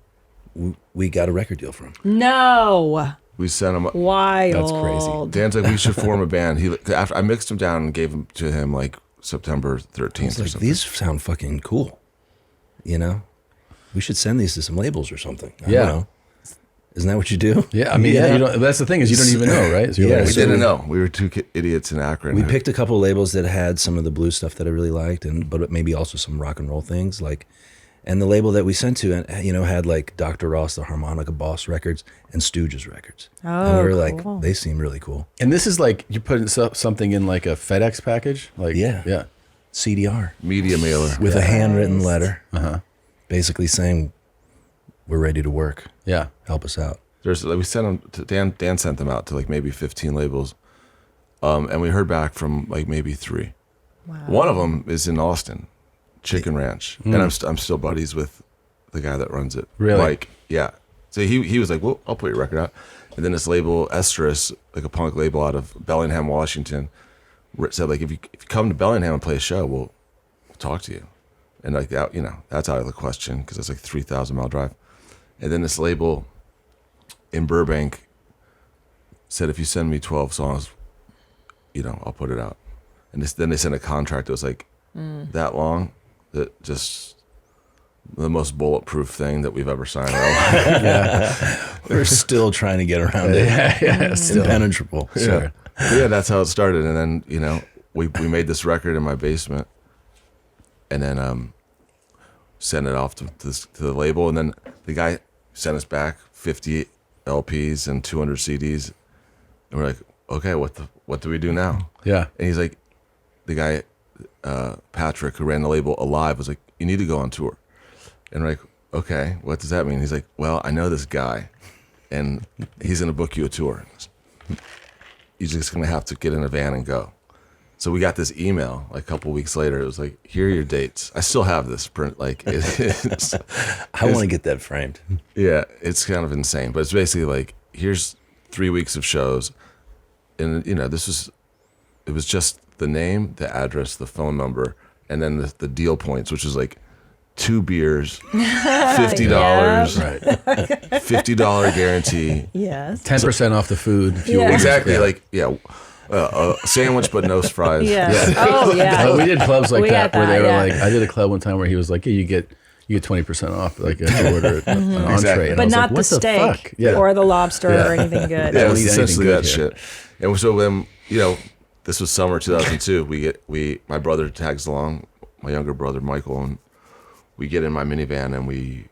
we got a record deal from. No. We sent him. Wild. That's crazy. Dan's like, we should form a band. After I mixed them down and gave them to him like September 13th. Like, these sound fucking cool. You know, we should send these to some labels or something. I don't know. Isn't that what you do? Yeah, I mean, you don't, that's the thing is you don't even know, right? So we didn't know. We were two idiots in Akron. We picked a couple of labels that had some of the blues stuff that I really liked, but maybe also some rock and roll things. And the label that we sent to, had like Dr. Ross, the Harmonica Boss Records, and Stooges Records. Oh, and we were cool. like, they seem really cool. And this is like you put something in like a FedEx package, like yeah, CDR media mailer with a handwritten letter, basically saying, "We're ready to work. Yeah, help us out." We sent them to Dan sent them out to like maybe 15 labels, and we heard back from like maybe 3. Wow. One of them is in Austin, Chicken Ranch, and I'm still buddies with the guy that runs it. Really? Like, yeah. So he was like, "Well, I'll put your record out." And then this label, Estrus, like a punk label out of Bellingham, Washington, said like, if you come to Bellingham and play a show, we'll talk to you. And like that, that's out of the question because it's like 3,000-mile drive. And then this label in Burbank said, if you send me 12 songs, I'll put it out. And then they sent a contract that was like that long, that just the most bulletproof thing that we've ever signed. We're still trying to get around it. Yeah, still. Impenetrable. Sure. Yeah, that's how it started. And then, we made this record in my basement and then sent it off to the label. And then the guy sent us back 50 LPs and 200 CDs. And we're like, okay, what do we do now? Yeah. And he's like, the guy, Patrick, who ran the label Alive, was like, you need to go on tour. And we're like, okay, what does that mean? He's like, well, I know this guy, and he's going to book you a tour. You're just going to have to get in a van and go. So we got this email like a couple weeks later. It was like, here are your dates. I still have this print. Like, I want to get that framed. Yeah, it's kind of insane. But it's basically like, here's 3 weeks of shows. And, it was just the name, the address, the phone number, and then the deal points, which was like 2 beers, $50, $50 guarantee. Yes. 10% off the food. If you order. Exactly. Like, a sandwich but no fries. Yeah. Oh, yeah. We did clubs like that where they were yeah. like, I did a club one time where he was like, yeah, you get 20% off, like if you order an entree. Exactly. And But I was not like, the what steak fuck? or the lobster or anything good. Yeah, it Don't was eat anything essentially good that here. shit. And so then, this was summer 2002. My brother tags along, my younger brother Michael, and we get in my minivan and we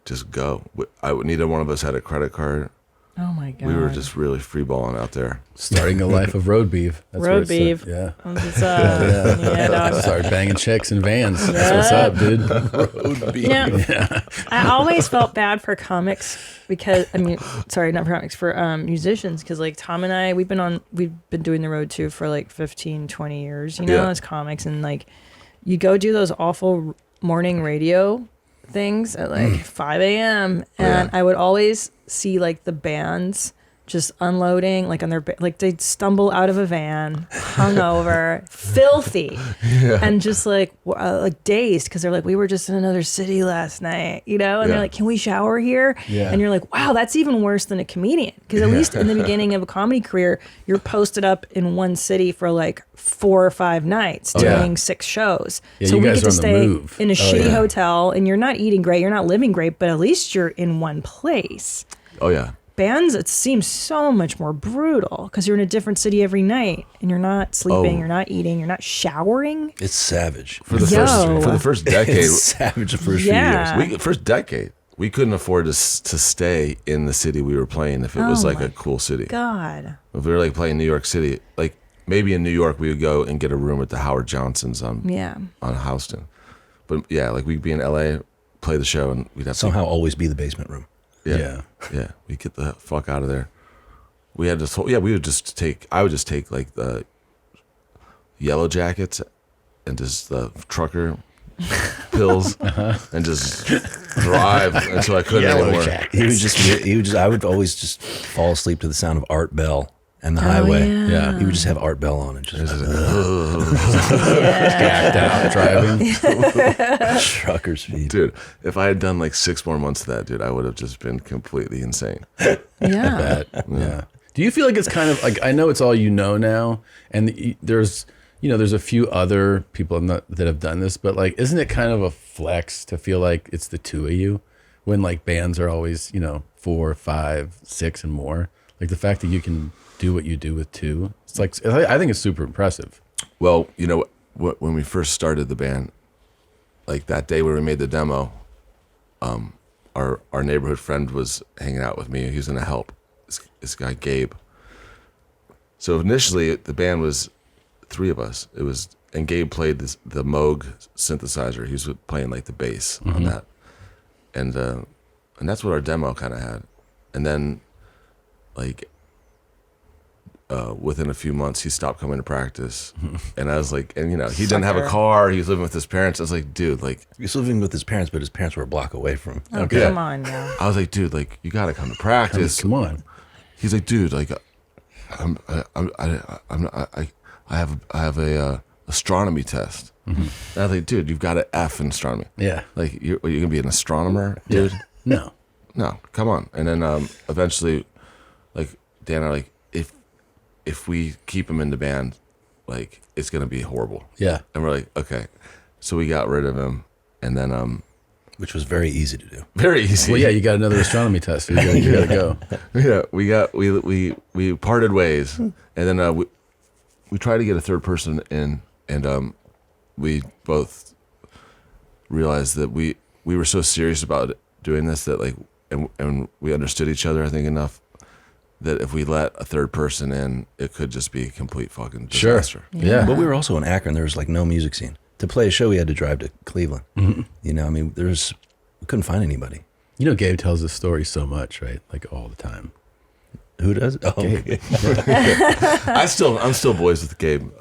just go. Neither one of us had a credit card. Oh my God. We were just really freeballing out there. Starting a life of road beef. That's what Road it said. beef. Yeah. What's up? Yeah, dog. Started banging chicks in vans. That's what's up, dude. Road beef. Yeah. I always felt bad for comics because not for comics, for musicians, because like Tom and I, we've been doing the road too for like 15, 20 years, as comics, and like you go do those awful morning radio things at like 5 a.m. and I would always see like the bands just unloading like on their like they'd stumble out of a van hungover filthy and just like dazed because they're like, we were just in another city last night, and they're like, can we shower here? And you're like, wow, that's even worse than a comedian, because at least in the beginning of a comedy career you're posted up in one city for like 4 or 5 nights doing 6 shows, so we get to stay in a shitty hotel and you're not eating great, you're not living great, but at least you're in one place. Oh yeah. Bands, it seems so much more brutal because you're in a different city every night and you're not sleeping, you're not eating, you're not showering. It's savage. For the first decade. It's savage the first few years. First decade, we couldn't afford to stay in the city we were playing if it was like a cool city. God. If we were like playing New York City, like maybe in New York we would go and get a room at the Howard Johnson's on Houston. But yeah, like we'd be in LA, play the show, and we'd have somehow always be the basement room. Yeah. We get the fuck out of there. We had this whole, I would just take like the Yellow Jackets and just the trucker pills and just drive until I couldn't anymore. I would always just fall asleep to the sound of Art Bell and the highway. Yeah. He would just have Art Bell on and just gagged out driving. trucker's feet. Dude, if I had done like 6 more months of that, dude, I would have just been completely insane. Yeah. I bet. Yeah. Do you feel like it's kind of like, I know it's all you know now, and there's a few other people that have done this, but like, isn't it kind of a flex to feel like it's the two of you when like bands are always, 4, 5, 6 and more? Like the fact that you can do what you do with two, it's like, I think it's super impressive. Well, when we first started the band, like that day when we made the demo, our neighborhood friend was hanging out with me. He was going to help. This guy Gabe. So initially the band was 3 of us. And Gabe played the Moog synthesizer. He was playing like the bass on that, and that's what our demo kind of had. And then, like, within a few months, he stopped coming to practice, and I was like, and he didn't have a car. He was living with his parents. I was like, dude, like, he was living with his parents, but his parents were a block away from him. Oh, come on now. I was like, dude, like, you got to come to practice. Come on. He's like, dude, like, I have a astronomy test. And I was like, dude, you've got an F in astronomy. Yeah. Like, you're gonna be an astronomer, dude? No, come on. And then eventually, like, Dan and I, like, if we keep him in the band, like, it's gonna be horrible. Yeah. And we're like, okay. So we got rid of him, and then which was very easy to do. Very easy. Well, yeah, you got another astronomy test. You gotta go. Yeah, we parted ways, and then we tried to get a third person in, and we both realized that we were so serious about doing this that, like, and we understood each other, I think, enough that if we let a third person in, it could just be a complete fucking disaster. Sure. Yeah. But we were also in Akron. There was like no music scene. To play a show, we had to drive to Cleveland. I mean, we couldn't find anybody. Gabe tells this story so much, right? Like all the time. Who does? Oh, Gabe. I'm still boys with Gabe.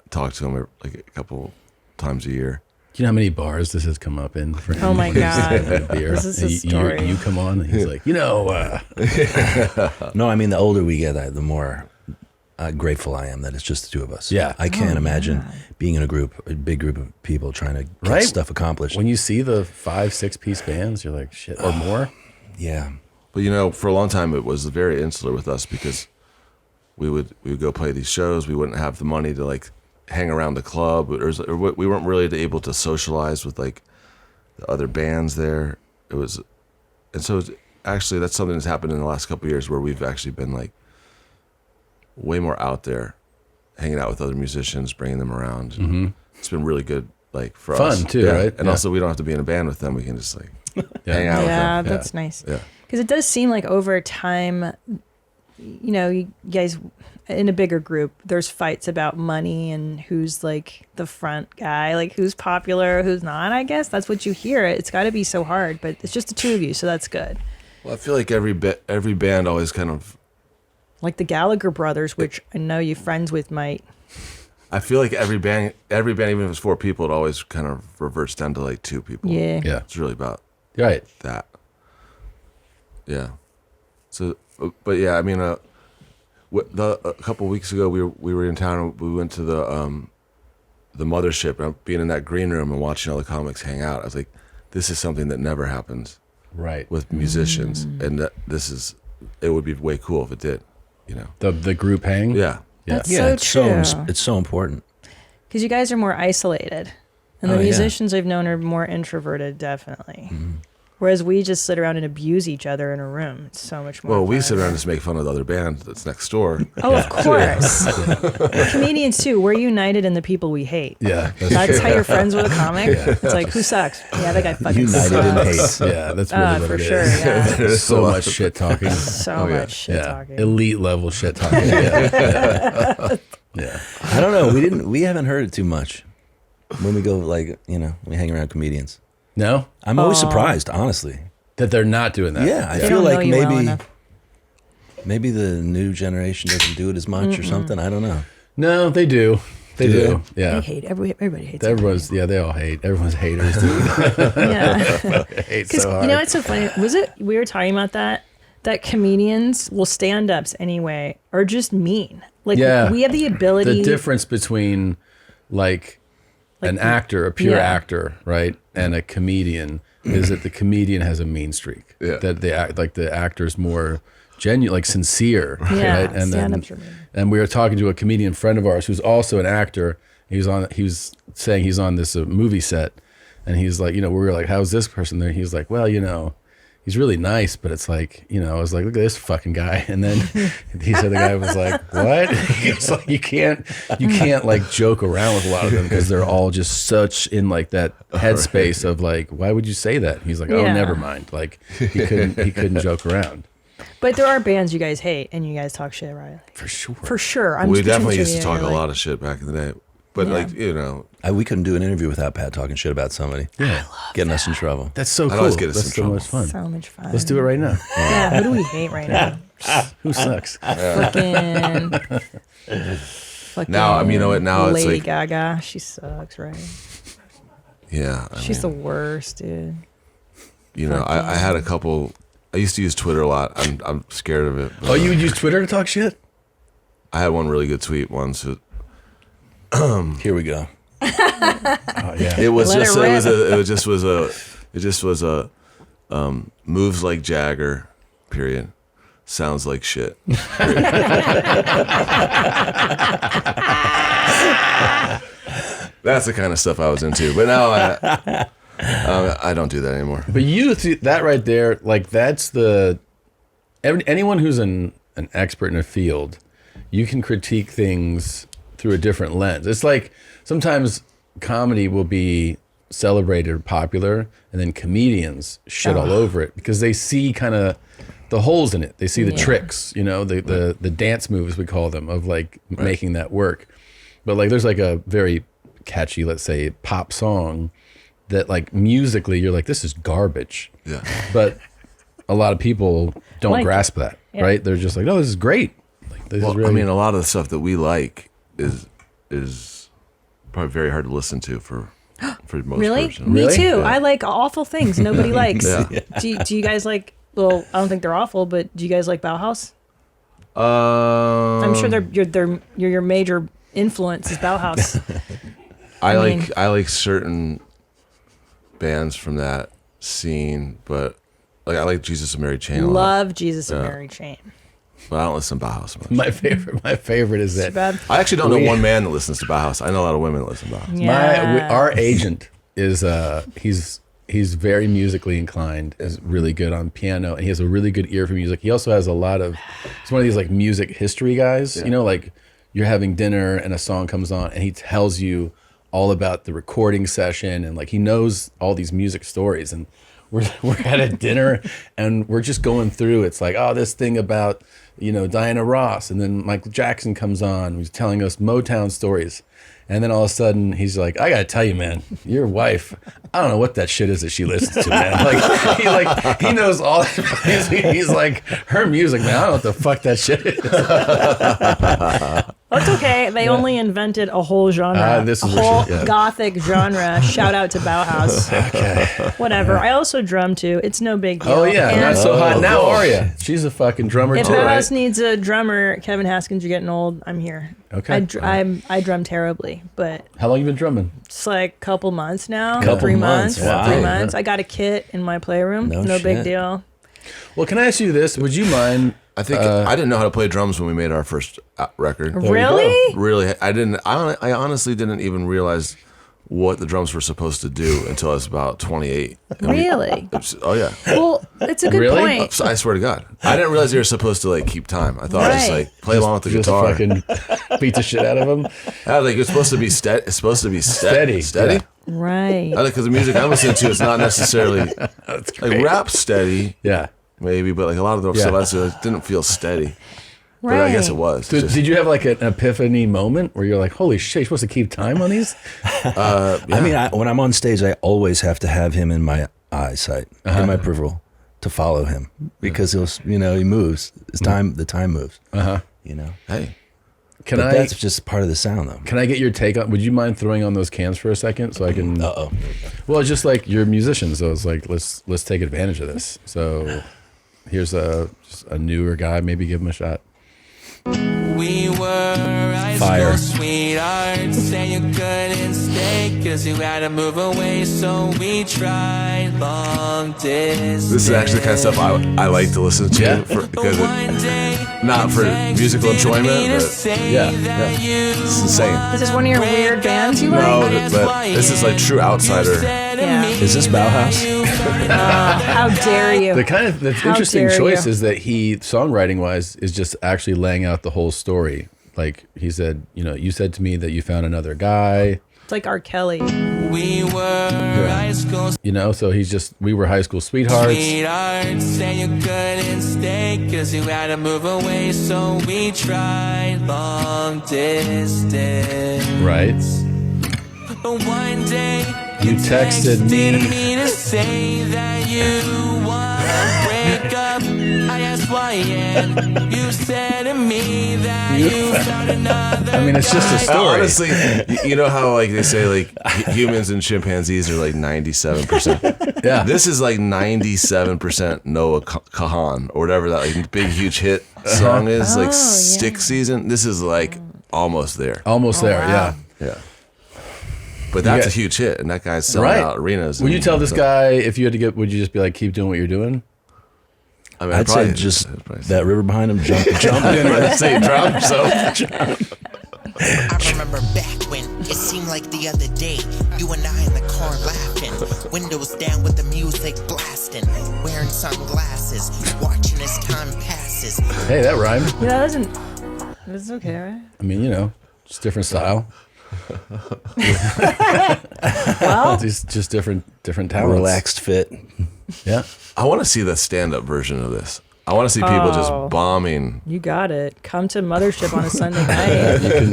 Talk to him like a couple times a year. Do you know how many bars this has come up in for him? Oh my God. Beer? This is a story. You come on and he's like, No, I mean, the older we get, the more grateful I am that it's just the two of us. Yeah. I can't imagine being in a big group of people trying to get stuff accomplished. When you see the 5-6 piece bands, you're like, shit, or more. Yeah. But for a long time it was very insular with us because we would go play these shows. We wouldn't have the money to like hang around the club. We weren't really able to socialize with like the other bands there. Actually that's something that's happened in the last couple of years where we've actually been like way more out there, hanging out with other musicians, bringing them around. It's been really good, like for us. Fun too, right? And also we don't have to be in a band with them. We can just like hang out with them. Yeah, that's nice. Yeah. Because it does seem like over time, you guys in a bigger group, there's fights about money and who's like the front guy, like who's popular, who's not. I guess that's what you hear. It's got to be so hard, but it's just the two of you, so that's good. Well, I feel like every band always kind of like the Gallagher brothers, which I know you're friends with, might. I feel like every band, even if it's 4 people, it always kind of reverts down to like 2 people. Yeah. Yeah. It's really about that. Yeah. So, but yeah, I mean, a couple of weeks ago, we were in town. And we went to the mothership, and being in that green room and watching all the comics hang out. I was like, this is something that never happens, right, with musicians, and that it would be way cool if it did. The group hang. Yeah. That's yeah, so it's true. it's so important. Because you guys are more isolated. And the musicians I've known are more introverted, definitely. Whereas we just sit around and abuse each other in a room. It's so much more Well, we fun. sit around and just make fun of the other band that's next door. Oh, of course. We're comedians too. We're united in the people we hate. Yeah. That's how you're friends with a comic. It's like, who sucks? Yeah, that guy fucking United sucks. in hate. Yeah, that's really what for it sure, is. yeah. There's so much shit talking. So much shit talking. Elite level shit talking. Yeah. I don't know. We haven't heard it too much when we go we hang around comedians. No, I'm always surprised, honestly, that they're not doing that. Yeah, I feel like maybe the new generation doesn't do it as much or something. I don't know. No, they do. They do. Yeah. They hate everybody hates. They all hate. Everyone's haters, dude. Yeah. Hate so hard. It's so funny. We were talking about that that comedians, well, stand-ups anyway, are just mean. Like, Yeah. we have the ability. The difference between like an actor, a pure actor, right, and a comedian is that the comedian has a mean streak. Yeah. That the actor's more genuine, like sincere. Yeah, Right? And stand-ups are mean. and we were talking to a comedian friend of ours who's also an actor. He was saying he's on this movie set, and he's like, we were like, how's this person there? He's like, well, he's really nice, but it's like, I was like, look at this fucking guy. And then he said the guy was like, what? It's like, you can't like joke around with a lot of them because they're all just such in like that headspace of like, why would you say that? He's like, oh, Yeah. never mind. Like he couldn't joke around. But there are bands you guys hate and you guys talk shit, right? For sure. For sure. We definitely used to talk a lot of shit back in the day. But we couldn't do an interview without Pat talking shit about somebody. Yeah, getting us in trouble. That's so cool. I'd always get us That's in so trouble. much fun. So much fun. Let's do it right now. Yeah, who do we hate right now? Who sucks? Fucking Now, you know what? Now it's Lady like Gaga. She sucks, right? Yeah, She's the worst, dude. I had a couple. I used to use Twitter a lot. I'm scared of it. Oh, you would use Twitter to talk shit? I had one really good tweet once. Here we go. Oh yeah. It was Let just. it rip. It just was a. Moves like Jagger. Period. Sounds like shit. That's the kind of stuff I was into. But now I don't do that anymore. But that right there, like that's anyone who's an expert in a field, you can critique things through a different lens. It's like sometimes comedy will be celebrated or popular, and then comedians shit all over it because they see kind of the holes in it. They see the tricks, the dance moves we call them of like making that work. But like there's like a very catchy, let's say, pop song that like musically you're like, this is garbage. Yeah. But a lot of people don't Like grasp that, right? They're just like, oh, this is great. Like this is really. I mean, a lot of the stuff that we like is probably very hard to listen to for most Really? person. Me Really? too. Yeah. I like awful things nobody likes. Yeah. Do you guys like? Well, I don't think they're awful, but do you guys like Bauhaus? I'm sure you're your major influence is Bauhaus. I like certain bands from that scene, but like I like Jesus and Mary Chain a lot. Love Jesus and Mary Chain. But I don't listen to Bauhaus much. My favorite is that. Bad. I actually don't know one man that listens to Bauhaus. I know a lot of women that listen to Bauhaus. Yeah. Our agent is he's very musically inclined, is really good on piano, and he has a really good ear for music. He also has he's one of these like music history guys, like you're having dinner and a song comes on and he tells you all about the recording session, and like he knows all these music stories, and we're at a dinner and we're just going through, it's like, oh, this thing about, Diana Ross, and then Michael Jackson comes on, he's telling us Motown stories. And then all of a sudden, he's like, I got to tell you, man, your wife, I don't know what that shit is that she listens to, man. He knows all that music. He's like, her music, man, I don't know what the fuck that shit is. That's okay. They only invented a whole genre. This is a whole yeah. gothic genre. Shout out to Bauhaus. Okay. Whatever. I also drum too. It's no big deal. Oh, yeah. And Not so hot now, cool. are you? She's a fucking drummer, if too, right? Bauhaus needs a drummer, Kevin Haskins, you're getting old. I'm here. Okay. I drum terribly, but How long you been drumming? it's like a couple months now. Couple 3 months. months. Wow. 3 months. I got a kit in my playroom. No No big shit. deal. Well, can I ask you this? Would you mind? I think I didn't know how to play drums when we made our first record. Really? Really, I didn't. I honestly didn't even realize what the drums were supposed to do until I was about 28. Really? Oh yeah. Well, it's a good Really? point. I swear to God, I didn't realize you were supposed to like keep time. I thought just Right. like play along with the Just guitar. fucking beat the shit out of him? Yeah, like it's supposed to be steady. It's supposed to be steady. Steady, Right. Because the music I'm listening to is not necessarily That's like great. rap steady, Yeah. maybe, but like a lot of the Yeah. stuff I listened to didn't feel steady. Right. But I guess it was. So did you have like an epiphany moment where you're like, holy shit, you're supposed to keep time on these? Yeah. I mean, when I'm on stage, I always have to have him in my eyesight, in my peripheral, to follow him because he moves. The time moves. Hey, Can But I? that's just part of the sound, though. Can I get your take on? Would you mind throwing on those cans for a second so I can? Uh-oh. Well, it's just like you're musicians, so it's like let's take advantage of this. So here's just a newer guy. Maybe give him a shot. We were high Fire. school sweethearts, say you couldn't stay cause you had to move away, so we tried long distance. This is actually the kind of stuff I like to listen to because not for musical enjoyment, but yeah. It's insane. This is one of your weird bands you like? No, but this is like true outsider. Yeah. Is this Bauhaus? How dare you? The How interesting dare choice you. is that he, songwriting wise, is just actually laying out the whole story. Like he said, you said to me that you found another guy. It's like R. Kelly. We were high school So we were high school sweethearts. sweethearts, say you couldn't stay cause you had to move away, so we tried long distance. Right. But one day You texted me. to say that you wanna break up. I asked why, and you said to me that you found another. I mean, it's just a story. Honestly, you know how like they say like humans and chimpanzees are like 97%. Yeah. This is like 97% Noah Kahan or whatever that like big huge hit song is. Like Stick Season. This is like almost there. Almost there. wow. Yeah. But that's a huge hit, and that guy's selling out arenas. Would you tell this guy if you had to would you just be like, keep doing what you're doing? I mean, I'd say just that river behind him, jump in. I'd say drop yourself. I remember back when it seemed like the other day, you and I in the car laughing, windows down with the music blasting, wearing sunglasses, watching as time passes. Hey, that rhymed. Yeah, that doesn't. It's okay, right? I mean, just different style. Well, just different talents. Relaxed fit. Yeah. I want to see the stand-up version of this. I want to see people just bombing. You got it. Come to Mothership on a Sunday night.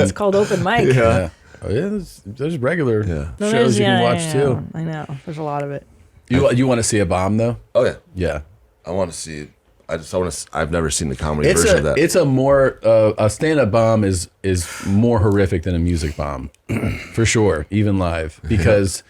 It's called open mic. Yeah. Oh yeah. There's regular shows you can watch too. I know. There's a lot of it. You want to see a bomb though? Oh yeah. Yeah. I want to see. I've never seen the comedy version of that. It's a more a stand-up bomb is more horrific than a music bomb, for sure, even live, because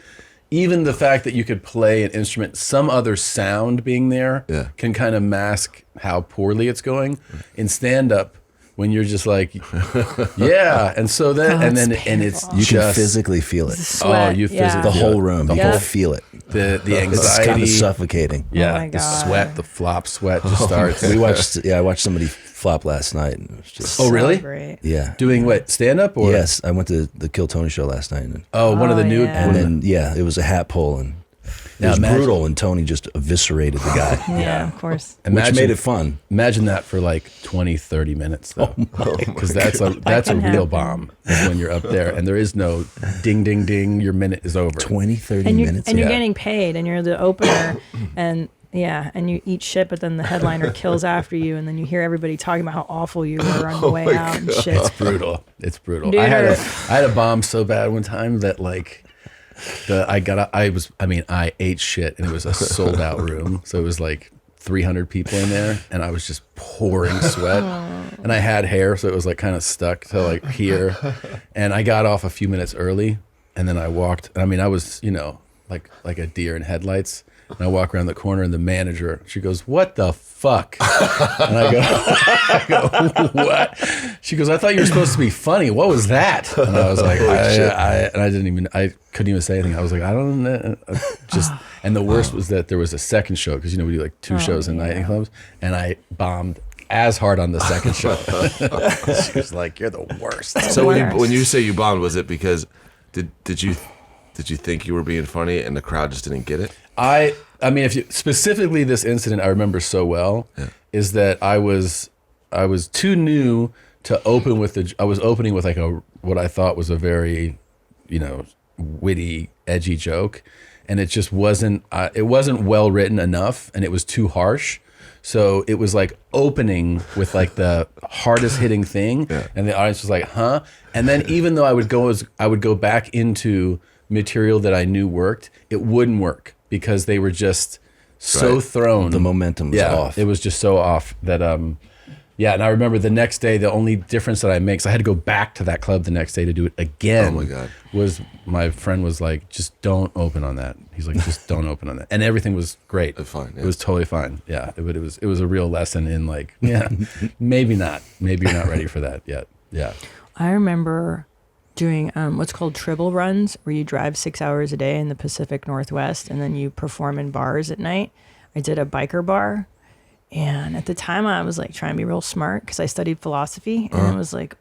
even the fact that you could play an instrument, some other sound being there, can kind of mask how poorly it's going. In stand-up, when you're just like, and so then it's you can physically feel it. Sweat, you physically the whole room. You can feel it. The anxiety, it's kind of suffocating. Yeah, the sweat, the flop sweat just starts. We watched. I watched somebody flop last night, and it was just. Oh really? Great. Yeah. Doing what? Stand up or? Yes, I went to the Kill Tony show last night. And, one of the new. And then it was a hat pull and. It was brutal, and Tony just eviscerated the guy. Yeah, of course. Which made it fun. Imagine that for like 20, 30 minutes, though. Because that's a real bomb when you're up there, and there is no ding, ding, ding, your minute is over. 20, 30 minutes. And you're getting paid, and you're the opener, and you eat shit, but then the headliner kills after you, and then you hear everybody talking about how awful you were on the way out and shit. It's brutal. It's brutal. Dude. I had a bomb so bad one time that like... I ate shit, and it was a sold out room. So it was like 300 people in there, and I was just pouring sweat. And I had hair, so it was like kind of stuck to like here. And I got off a few minutes early, and then I walked. I mean, I was, like a deer in headlights. And I walk around the corner, and the manager, she goes, "What the fuck?" And I go, "What?" She goes, "I thought you were supposed to be funny. What was that?" And I was like, I couldn't even say anything. I was like, I don't know. And the worst was that there was a second show, because we do like 2 shows a night in clubs, and I bombed as hard on the second show. She was like, "You're the worst." So when you say you bombed, was it because did you think you were being funny and the crowd just didn't get it? I mean, specifically this incident I remember so well is that I was too new to open with I was opening with like what I thought was a very, witty, edgy joke, and it just wasn't well written enough, and it was too harsh. So it was like opening with like the hardest hitting thing, and the audience was like, "Huh?" And then even though I would go back into material that I knew worked, it wouldn't work because they were just so thrown. The momentum was off. It was just so off that Yeah, and I remember the next day, the only difference that I made, because I had to go back to that club the next day to do it again. Oh my God. Was my friend was like, just don't open on that. He's like, just don't open on that. And everything was great. Fine. Yeah. It was totally fine. Yeah, it was a real lesson in like, yeah, maybe not. Maybe you're not ready for that yet. Yeah. I remember doing what's called tribble runs, where you drive 6 hours a day in the Pacific Northwest and then you perform in bars at night. I did a biker bar. And at the time I was like trying to be real smart because I studied philosophy, and it was like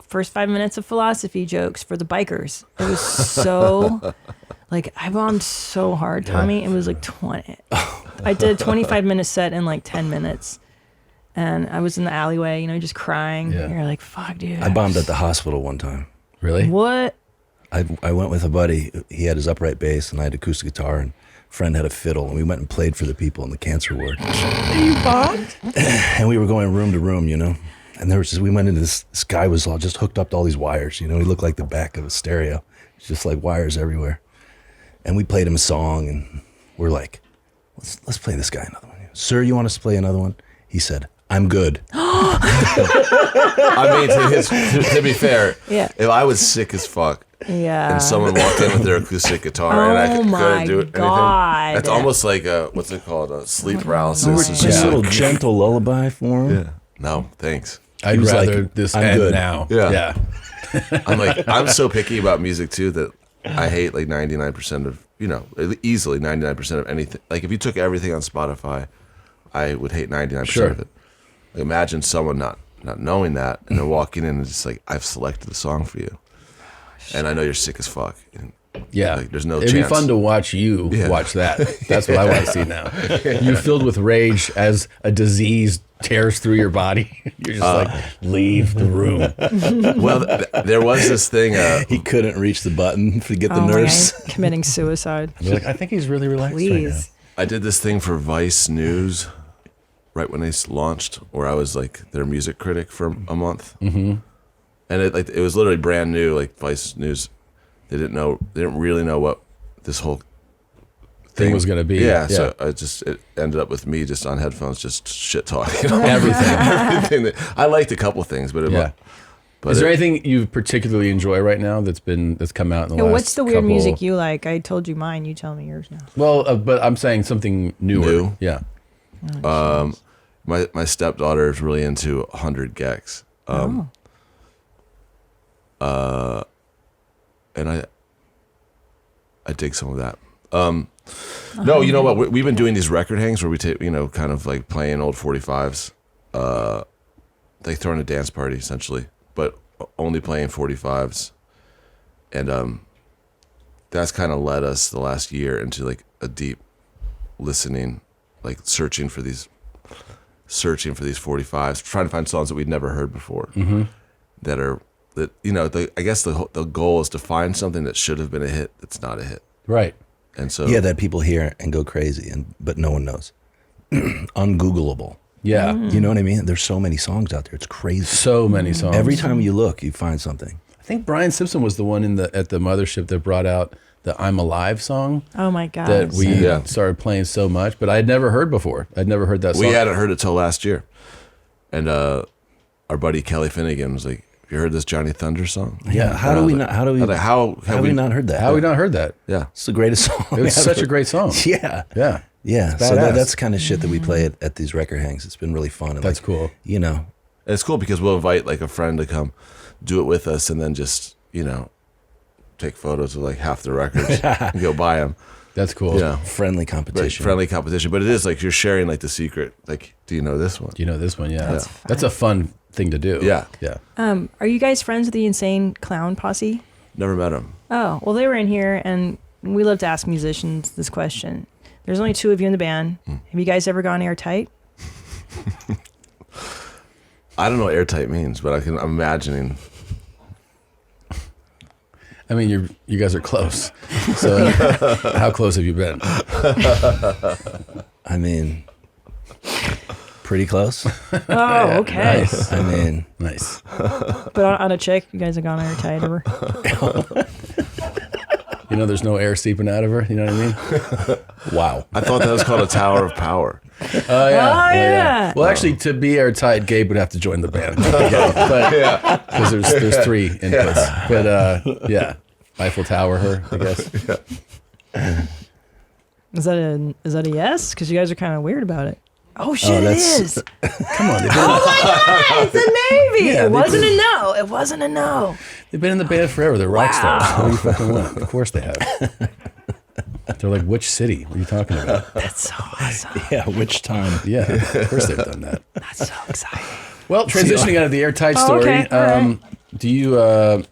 first 5 minutes of philosophy jokes for the bikers. It was so like I bombed so hard, Tommy. It was like 20. I did a 25-minute set in like 10 minutes. And I was in the alleyway, just crying. Yeah. You're like, fuck, dude. I bombed at the hospital one time. Really? What? I went with a buddy. He had his upright bass, and I had acoustic guitar, and a friend had a fiddle, and we went and played for the people in the cancer ward. You bombed? And we were going room to room, And there was we went into this guy was all just hooked up to all these wires, He looked like the back of a stereo. It's just like wires everywhere. And we played him a song, and we're like, let's play this guy another one. Sir, you want us to play another one? He said, I'm good. I mean, to be fair, if I was sick as fuck, and someone walked in with their acoustic guitar and I couldn't do anything, it's almost like what's it called? A sleep paralysis. It's just a little gentle lullaby for him. Yeah. No, thanks. I'd rather this end good now. Yeah. I'm so picky about music too that I hate like 99% of, easily 99% of anything. Like if you took everything on Spotify, I would hate 99% of it. Like imagine someone not knowing that and then walking in and just like, I've selected a song for you. And I know you're sick as fuck. And there's no It'd chance. be fun to watch you watch that. That's what I want to see now. You filled with rage as a disease tears through your body. You're just like, leave the room. Well, there was this thing. He couldn't reach the button to get the nurse. Committing suicide. I'd be like, I think he's really relaxed right now. I did this thing for Vice News right when they launched, where I was like their music critic for a month. Mm-hmm. And it was literally brand new, like Vice News. They didn't really know what this whole thing was going to be. Yeah, so it ended up with me just on headphones, just shit talking. Everything. I liked a couple things, but is there anything you particularly enjoy right now that's come out in the last what's the weird music you like? I told you mine. You tell me yours now. Well, but I'm saying something newer. New? Yeah. My stepdaughter is really into 100 Gex. And I dig some of that. No, you know what? We've been doing these record hangs where we take, kind of like playing old 45s, like throwing a dance party essentially, but only playing 45s. And that's kind of led us the last year into like a deep listening, like searching for these 45s, trying to find songs that we'd never heard before. Mm-hmm. I guess the goal is to find something that should have been a hit that's not a hit. Right. And so that people hear and go crazy, but no one knows. Ungoogleable. Yeah. You know what I mean? There's so many songs out there. It's crazy. So many songs. Every time you look, you find something. I think Brian Simpson was the one at the mothership that brought out the I'm Alive song. Oh my God. That we started playing so much, but I had never heard before. I'd never heard that song. We hadn't heard it till last year. And our buddy Kelly Finnegan was like, "You heard this Johnny Thunder song?" Yeah. How have we not heard that? How have we not heard that? Yeah. It's the greatest song. It's such a great song. Yeah. Yeah. Yeah. So that's kind of shit that we play at these record hangs. It's been really fun. And that's cool. And it's cool because we'll invite like a friend to come do it with us and then just, take photos of like half the records and go buy them. That's cool. Friendly competition. Friendly competition. But it is like you're sharing like the secret. Like, do you know this one? Do you know this one? Yeah. That's a fun thing to do. Yeah. Yeah. Are you guys friends with the Insane Clown Posse? Never met them. Oh, well, they were in here, and we love to ask musicians this question. There's only two of you in the band. Have you guys ever gone airtight? I don't know what airtight means, but I'm imagining. I mean, you guys are close. So how close have you been? I mean, pretty close. Oh, okay. Nice. I mean, nice. But on a chick, you guys have gone airtight ever? There's no air seeping out of her. You know what I mean? Wow. I thought that was called a tower of power. Oh yeah. Well, actually, to be airtight, Gabe would have to join the band. Because there's 3 inputs. But yeah, Eiffel Tower her, I guess. Is that a yes? Because you guys are kind of weird about it. Oh shit! It is. Come on. Oh my god! It's a Navy. Yeah, it wasn't a no. It wasn't a no. They've been in the band forever. They're rock stars. What do you fucking want? Of course they have. They're like, which city? What are you talking about? That's so awesome. Yeah, which time? Yeah, of course they've done that. That's so exciting. Well, transitioning out of the airtight story, okay. All right. do you? All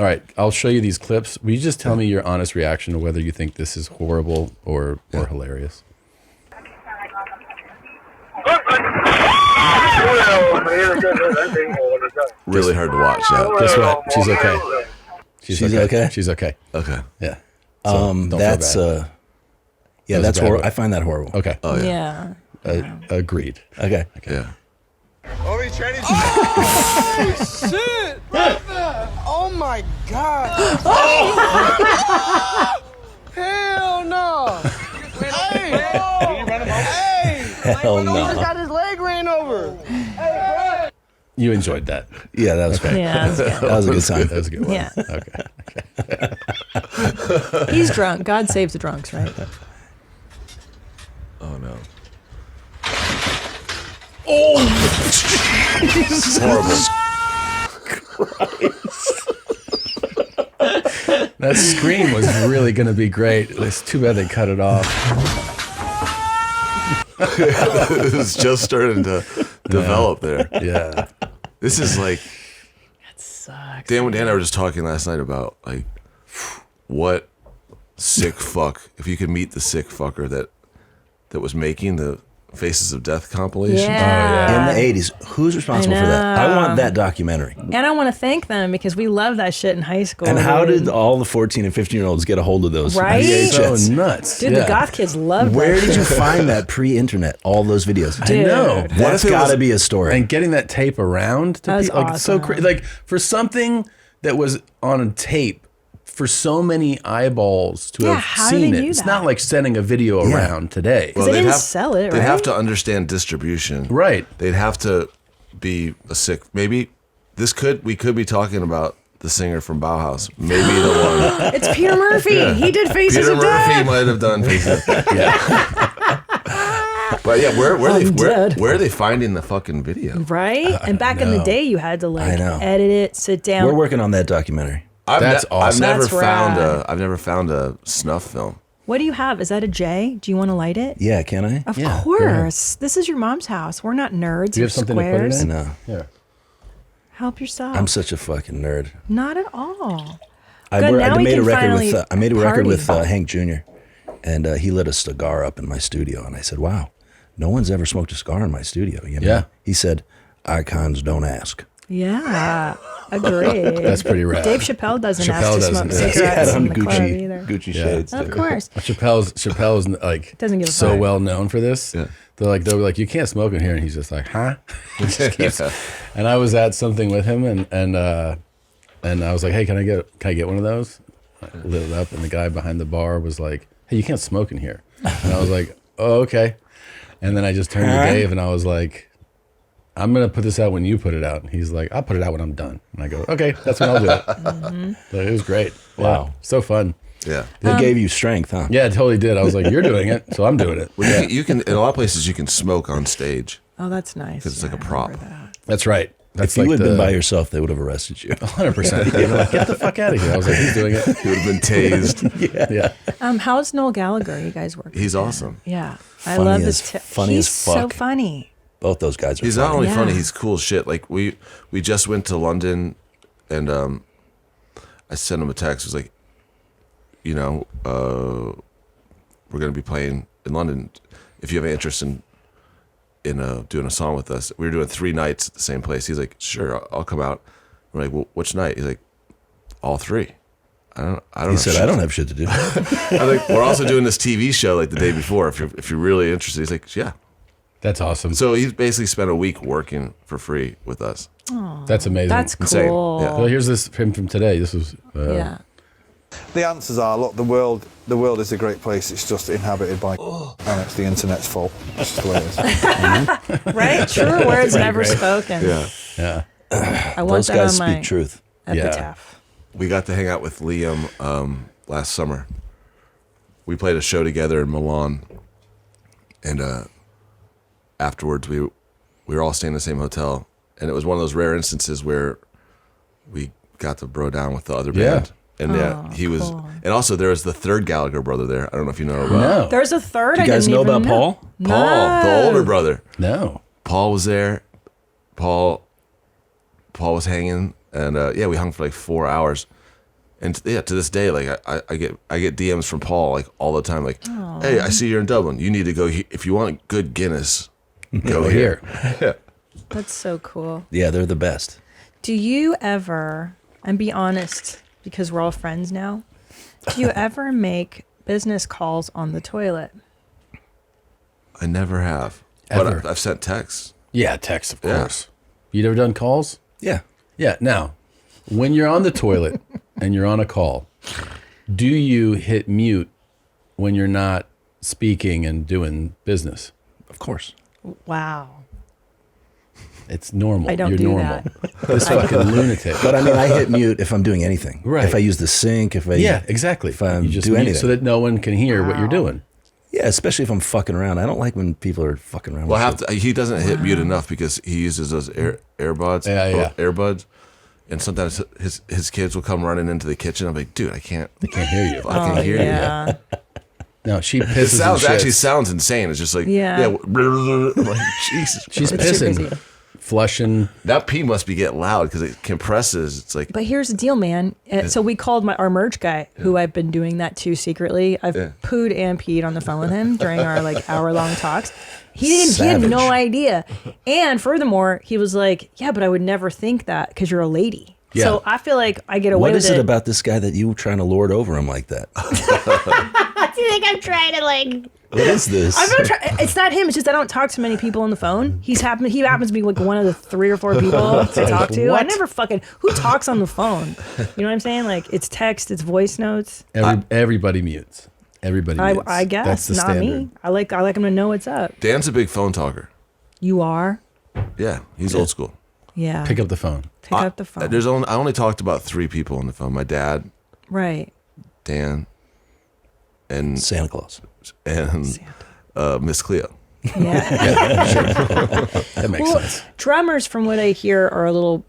right, I'll show you these clips. Will you just tell me your honest reaction to whether you think this is horrible or hilarious? Really hard to watch. Yeah. Guess what? She's okay. She's okay. She's okay. Okay. Yeah. So That's yeah, that's horrible. I find that horrible. Okay. Oh yeah. Agreed. Okay. Yeah. Oh, he's trying to. Oh, shit! Oh, my God. Oh. Hell no. Hey. Hey. Hell no. Got his leg ran over. Hey, You enjoyed that. Yeah, that was okay. Yeah, that That was a good time. That was a good one. Yeah. Okay. He's drunk. God saves the drunks, right? Oh no. Oh, horrible. That scream was really going to be great. It's too bad they cut it off. It was just starting to develop there. Yeah. This is like. That sucks. Dan and I were just talking last night about like what sick fuck, if you could meet the sick fucker that was making the Faces of Death compilation. Yeah. In the 80s. Who's responsible for that? I want that documentary. And I want to thank them because we loved that shit in high school. And how did all the 14 and 15-year-olds get a hold of those? Right? VHS? So nuts. Dude, the goth kids loved Where that did you shit. find that pre-internet? All those videos. Dude. I know. That's got to be a story. And getting that tape around to That was people, like, so awesome. crazy. Like for something that was on a tape for so many eyeballs to Yeah, have how did seen they it. do It's that? not like sending a video around today. Because they didn't sell it, They'd right? have to understand distribution. Right. They'd have to be a sick. Maybe we could be talking about the singer from Bauhaus. Maybe the one. It's Peter Murphy. Yeah. He did Faces Peter of Murphy Death. might have done Faces of Death. Yeah. But yeah, where are they finding the fucking video? Right? And back in the day, you had to like I know. edit it, sit down. We're working on that documentary. That's awesome. That's rad. I've never found a snuff film. What do you have? Is that a J? Do you want to light it? Yeah, can I? Of Yeah, course. This is your mom's house. We're not nerds. Do you or have something to put it squares. in? No. Yeah. Help yourself. I'm such a fucking nerd. Not at all. I Good, now we made a can record finally with I made a record with party. Hank Jr. And he lit a cigar up in my studio, and I said, "Wow, no one's ever smoked a cigar in my studio." You know? Yeah. He said, "Icons don't ask." Yeah. Agreed. That's pretty rad. Dave Chappelle doesn't Chappelle ask to doesn't, smoke yeah. He cigarettes had on in the club Gucci either. Gucci Yeah. shades. Of too. course. Chappelle's like Doesn't give a so fuck. well known for this. Yeah. They'll be like, you can't smoke in here, and he's just like, huh? He just keeps- and I was at something with him, and I was like, hey, can I get one of those? I lit it up, and the guy behind the bar was like, hey, you can't smoke in here. And I was like, oh, okay. And then I just turned to Dave, and I was like, I'm gonna put this out when you put it out. And he's like, I'll put it out when I'm done. And I go, okay, that's when I'll do it. So it was great. Wow. Yeah, so fun. Yeah. They gave you strength, huh? Yeah, it totally did. I was like, you're doing it, so I'm doing it. Well, you can in a lot of places you can smoke on stage Oh, that's nice. because it's like a Yeah, I prop. remember that. That's right. That's If you like had been by yourself, they would have arrested you. 100%. They were like, get the fuck out of here. I was like, he's doing it. He would have been tased. Yeah. How's Noel Gallagher? You guys work? He's awesome. Yeah. I Funny love as- his funny He's as so fuck. funny. Both those guys are He's funny. not only Yeah. funny, he's cool as shit. Like we just went to London, and I sent him a text. It was like, you know, we're gonna be playing in London. If you have any interest in doing a song with us, we were doing 3 nights at the same place. He's like, sure, I'll come out. We're like, well, which night? He's like, all 3. I don't. He said, "I don't have shit to do." I'm like, we're also doing this TV show like the day before. If you're really interested, he's like, yeah. That's awesome. So he's basically spent a week working for free with us. That's amazing. That's Insane. cool. Yeah. Well, here's this him from today. This was Yeah. The answers are, look, the world is a great place. It's just inhabited by and it's the internet's fault. That's just the way it is. Right? True words never spoken. Yeah. I want Those that guys on my speak truth. epitaph. We got to hang out with Liam last summer. We played a show together in Milan, and afterwards we were all staying in the same hotel, and it was one of those rare instances where we got to bro down with the other band. And he was, and also there was the third Gallagher brother there. I don't know if you know about. No. There's a third. Do you guys know about Paul? Paul, the older brother. No. Paul was there. Paul was hanging, and we hung for like 4 hours. And to this day, like I get DMs from Paul like all the time, like, "Hey, I see you're in Dublin. You need to go if you want good Guinness, go here." Yeah. That's so cool. Yeah, they're the best. Do you ever, and be honest, because we're all friends now, do you ever make business calls on the toilet? I never have. Ever. But I've sent texts. Yeah, text, of course. You ever done calls? Yeah. Yeah. Now, when you're on the toilet and you're on a call, do you hit mute when you're not speaking and doing business? Of course. Wow. It's normal. I don't You're do normal. that. This fucking lunatic. But I mean, I hit mute if I'm doing anything. Right. If I use the sink, yeah, exactly. If I You just do mute anything. so that no one can hear what you're doing. Yeah, especially if I'm fucking around. I don't like when people are fucking around. Well, with shit. he doesn't hit mute enough because he uses those earbuds. Yeah. Earbuds. And sometimes his kids will come running into the kitchen. I'm like, dude, I can't hear you. I can't hear yeah. you. No, she It pisses. and actually shits. sounds insane. It's just like, Yeah. I'm like, Jesus. She's It's too pissing, busy. flushing. That pee must be getting loud because it compresses. It's like, But here's the deal, man. So we called our merch guy, who I've been doing that to secretly. I've pooed and peed on the phone with him during our like hour-long talks. He had no idea. And furthermore, he was like, "Yeah, but I would never think that because you're a lady." Yeah. So I feel like I get away What with is it about this guy that you were trying to lord over him like that? Do you think I'm trying to like? What is this? I'm not trying. It's not him. It's just I don't talk to many people on the phone. He happens to be like one of the 3 or 4 people to talk to. I never fucking who talks on the phone. You know what I'm saying? Like it's text, it's voice notes. Everybody mutes. Everybody mutes. I guess That's the not standard. me. I like him to know what's up. Dan's a big phone talker. You are. Yeah, he's old school. Yeah. Pick up the phone. Pick up the phone. I only talked about 3 people on the phone. My dad, Right. Dan, and Santa Claus, and Miss Cleo. Yeah. Sure. That makes sense. Drummers, from what I hear, are a little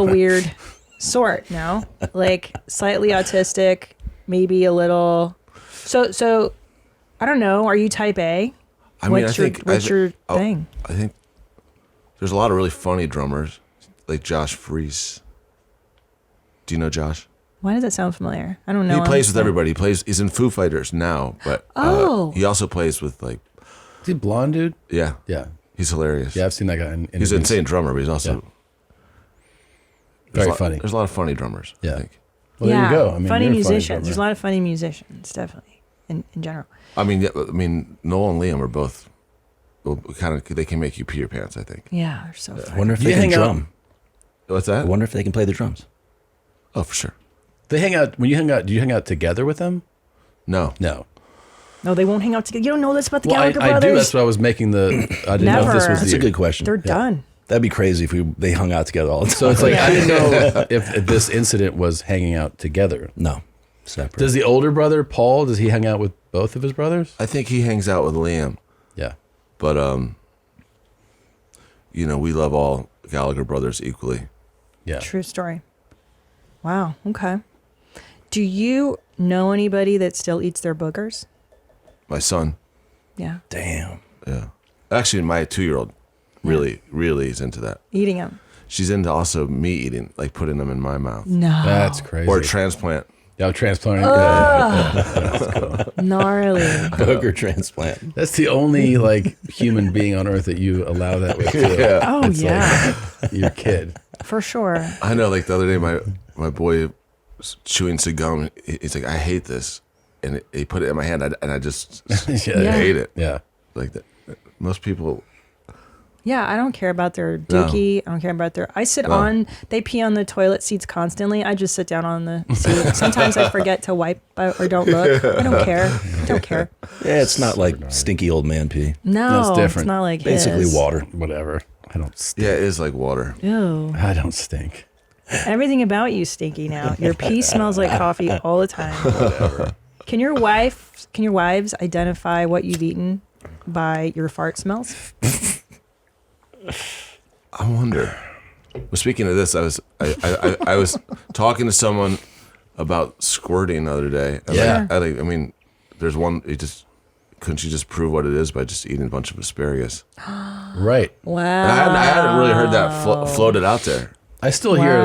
weird sort now. Like slightly autistic, maybe a little. So I don't know. Are you type A? What's your thing? I think there's a lot of really funny drummers, like Josh Freese. Do you know Josh? Why does that sound familiar? I don't know. He him, plays with so- everybody. He's in Foo Fighters now, but he also plays with like. Is he a blonde dude? Yeah, Yeah. he's hilarious. Yeah, I've seen that guy. He's an insane drummer, but he's also very funny. There's a lot of funny drummers. Yeah. I think. Well, there you go. I mean, funny you're a musicians. drummer. There's a lot of funny musicians, definitely, in general. I mean, Noel and Liam are both kind of. They can make you pee your pants. I think. Yeah, they're so I funny. wonder if You they can hang out- drum. What's I that? wonder if they can play the drums. Oh, for sure. They hang out. When you hang out, do you hang out together with them? No. No. No, they won't hang out together. You don't know this about the Well, Gallagher I brothers? do. That's what I was making the. I didn't know if this Never. was That's the. a good question. They're done. That'd be crazy if they hung out together all the time. So it's like I didn't know if this incident was hanging out together. No, separate. Does the older brother Paul? Does he hang out with both of his brothers? I think he hangs out with Liam, Yeah. but we love all Gallagher brothers equally. Yeah. True story. Wow. Okay. Do you know anybody that still eats their boogers? My son. Yeah. Damn. Yeah. Actually, my 2-year-old really is into that. Eating them. She's into also me eating, like putting them in my mouth. No. That's crazy. Or transplant. Yeah, transplanting. Gnarly. Booger transplant. That's the only like human being on earth that you allow that with. Too. Yeah. Oh, It's yeah. like your kid. For sure. I know, like the other day, my boy was chewing some gum. He's like, I hate this. And he put it in my hand, and I just Yeah. hate it. Yeah. Like that. Most people. Yeah, I don't care about their dookie. I don't care about their. They pee on the toilet seats constantly. I just sit down on the seat. Sometimes I forget to wipe or don't look. I don't care. Don't care. Yeah, it's not like stinky old man pee. No, it's different. It's not like basically his. water. Whatever. I don't stink. Yeah, it is like water. Ew. I don't stink. Everything about you stinky now. Your pee smells like coffee all the time. Whatever. Can your wives identify what you've eaten by your fart smells? I wonder. Well, speaking of this, I was talking to someone about squirting the other day. And Yeah. I mean, there's one. Couldn't you just prove what it is by just eating a bunch of asparagus? Right. Wow. I hadn't really heard that floated out there. I still hear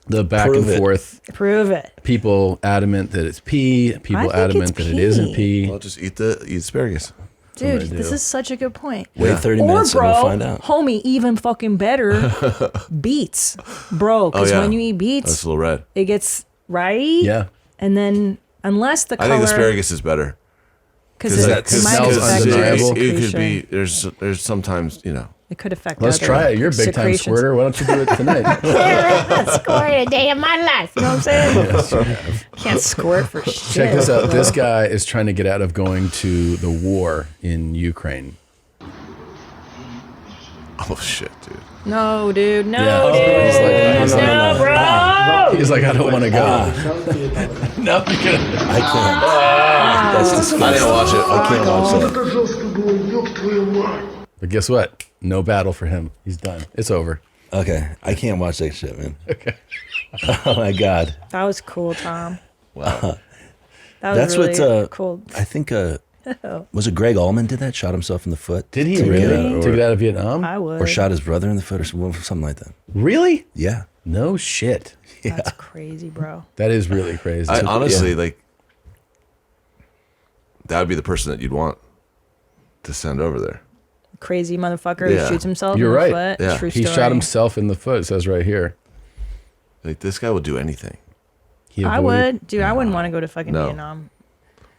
the back and forth. Prove it. People adamant that it's pee. People adamant that it isn't pee. Well, just eat asparagus. Dude, this is such a good point. Wait 30 minutes and we'll find out. Homie, even fucking better, beets. Bro, because when you eat beets, that's a little red. It gets, right? Yeah. And then, unless the color... I think asparagus is better. Because it smells undeniable. It could be, there's sometimes, It could affect Let's other try it. You're a big time secretions. squirter. Why don't you do it tonight? Can't squirt a day of my life. You know what I'm saying? Yes, you have. Can't squirt for shit. Check this out. This guy is trying to get out of going to the war in Ukraine. Oh, shit, dude. No, dude. No, Yeah. dude. No, bro. He's like, I don't want to go. No, I can't. That's disgusting. I didn't watch it. I can't watch that. But guess what? No battle for him. He's done. It's over. Okay. I can't watch that shit, man. Okay. Oh, my God. That was cool, Tom. Wow. That was That's really what, cool. I think, was it Greg Allman did that? Shot himself in the foot? Did he To really? get out- To get out of Vietnam? I would. Or shot his brother in the foot or something like that. Really? Yeah. No shit. Yeah. That's crazy, bro. That is really crazy. I honestly, like, that would be the person that you'd want to send over there. Crazy motherfucker who shoots himself You're in the right. foot. Yeah. True He story. shot himself in the foot. It says right here. Like, this guy would do anything. I would. Dude, I wouldn't want to go to fucking No. Vietnam.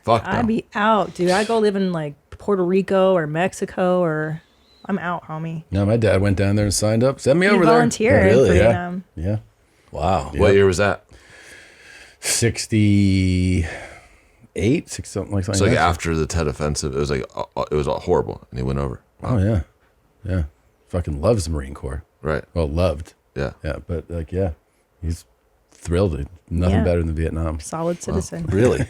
Fuck no. I'd be out, dude. I'd go live in like Puerto Rico or Mexico or I'm out, homie. No, my dad went down there and signed up. Send me You over there. volunteered Oh, for yeah. Vietnam. Yeah. Wow. What year was that? 68, something like that. It's like after the Tet Offensive. It was like, it was horrible. And he went over. Oh, yeah. Yeah. Fucking loves the Marine Corps. Right. Well, loved. Yeah. Yeah. But, like, yeah. He's thrilled. Nothing Yeah. better than Vietnam. Solid citizen. Really?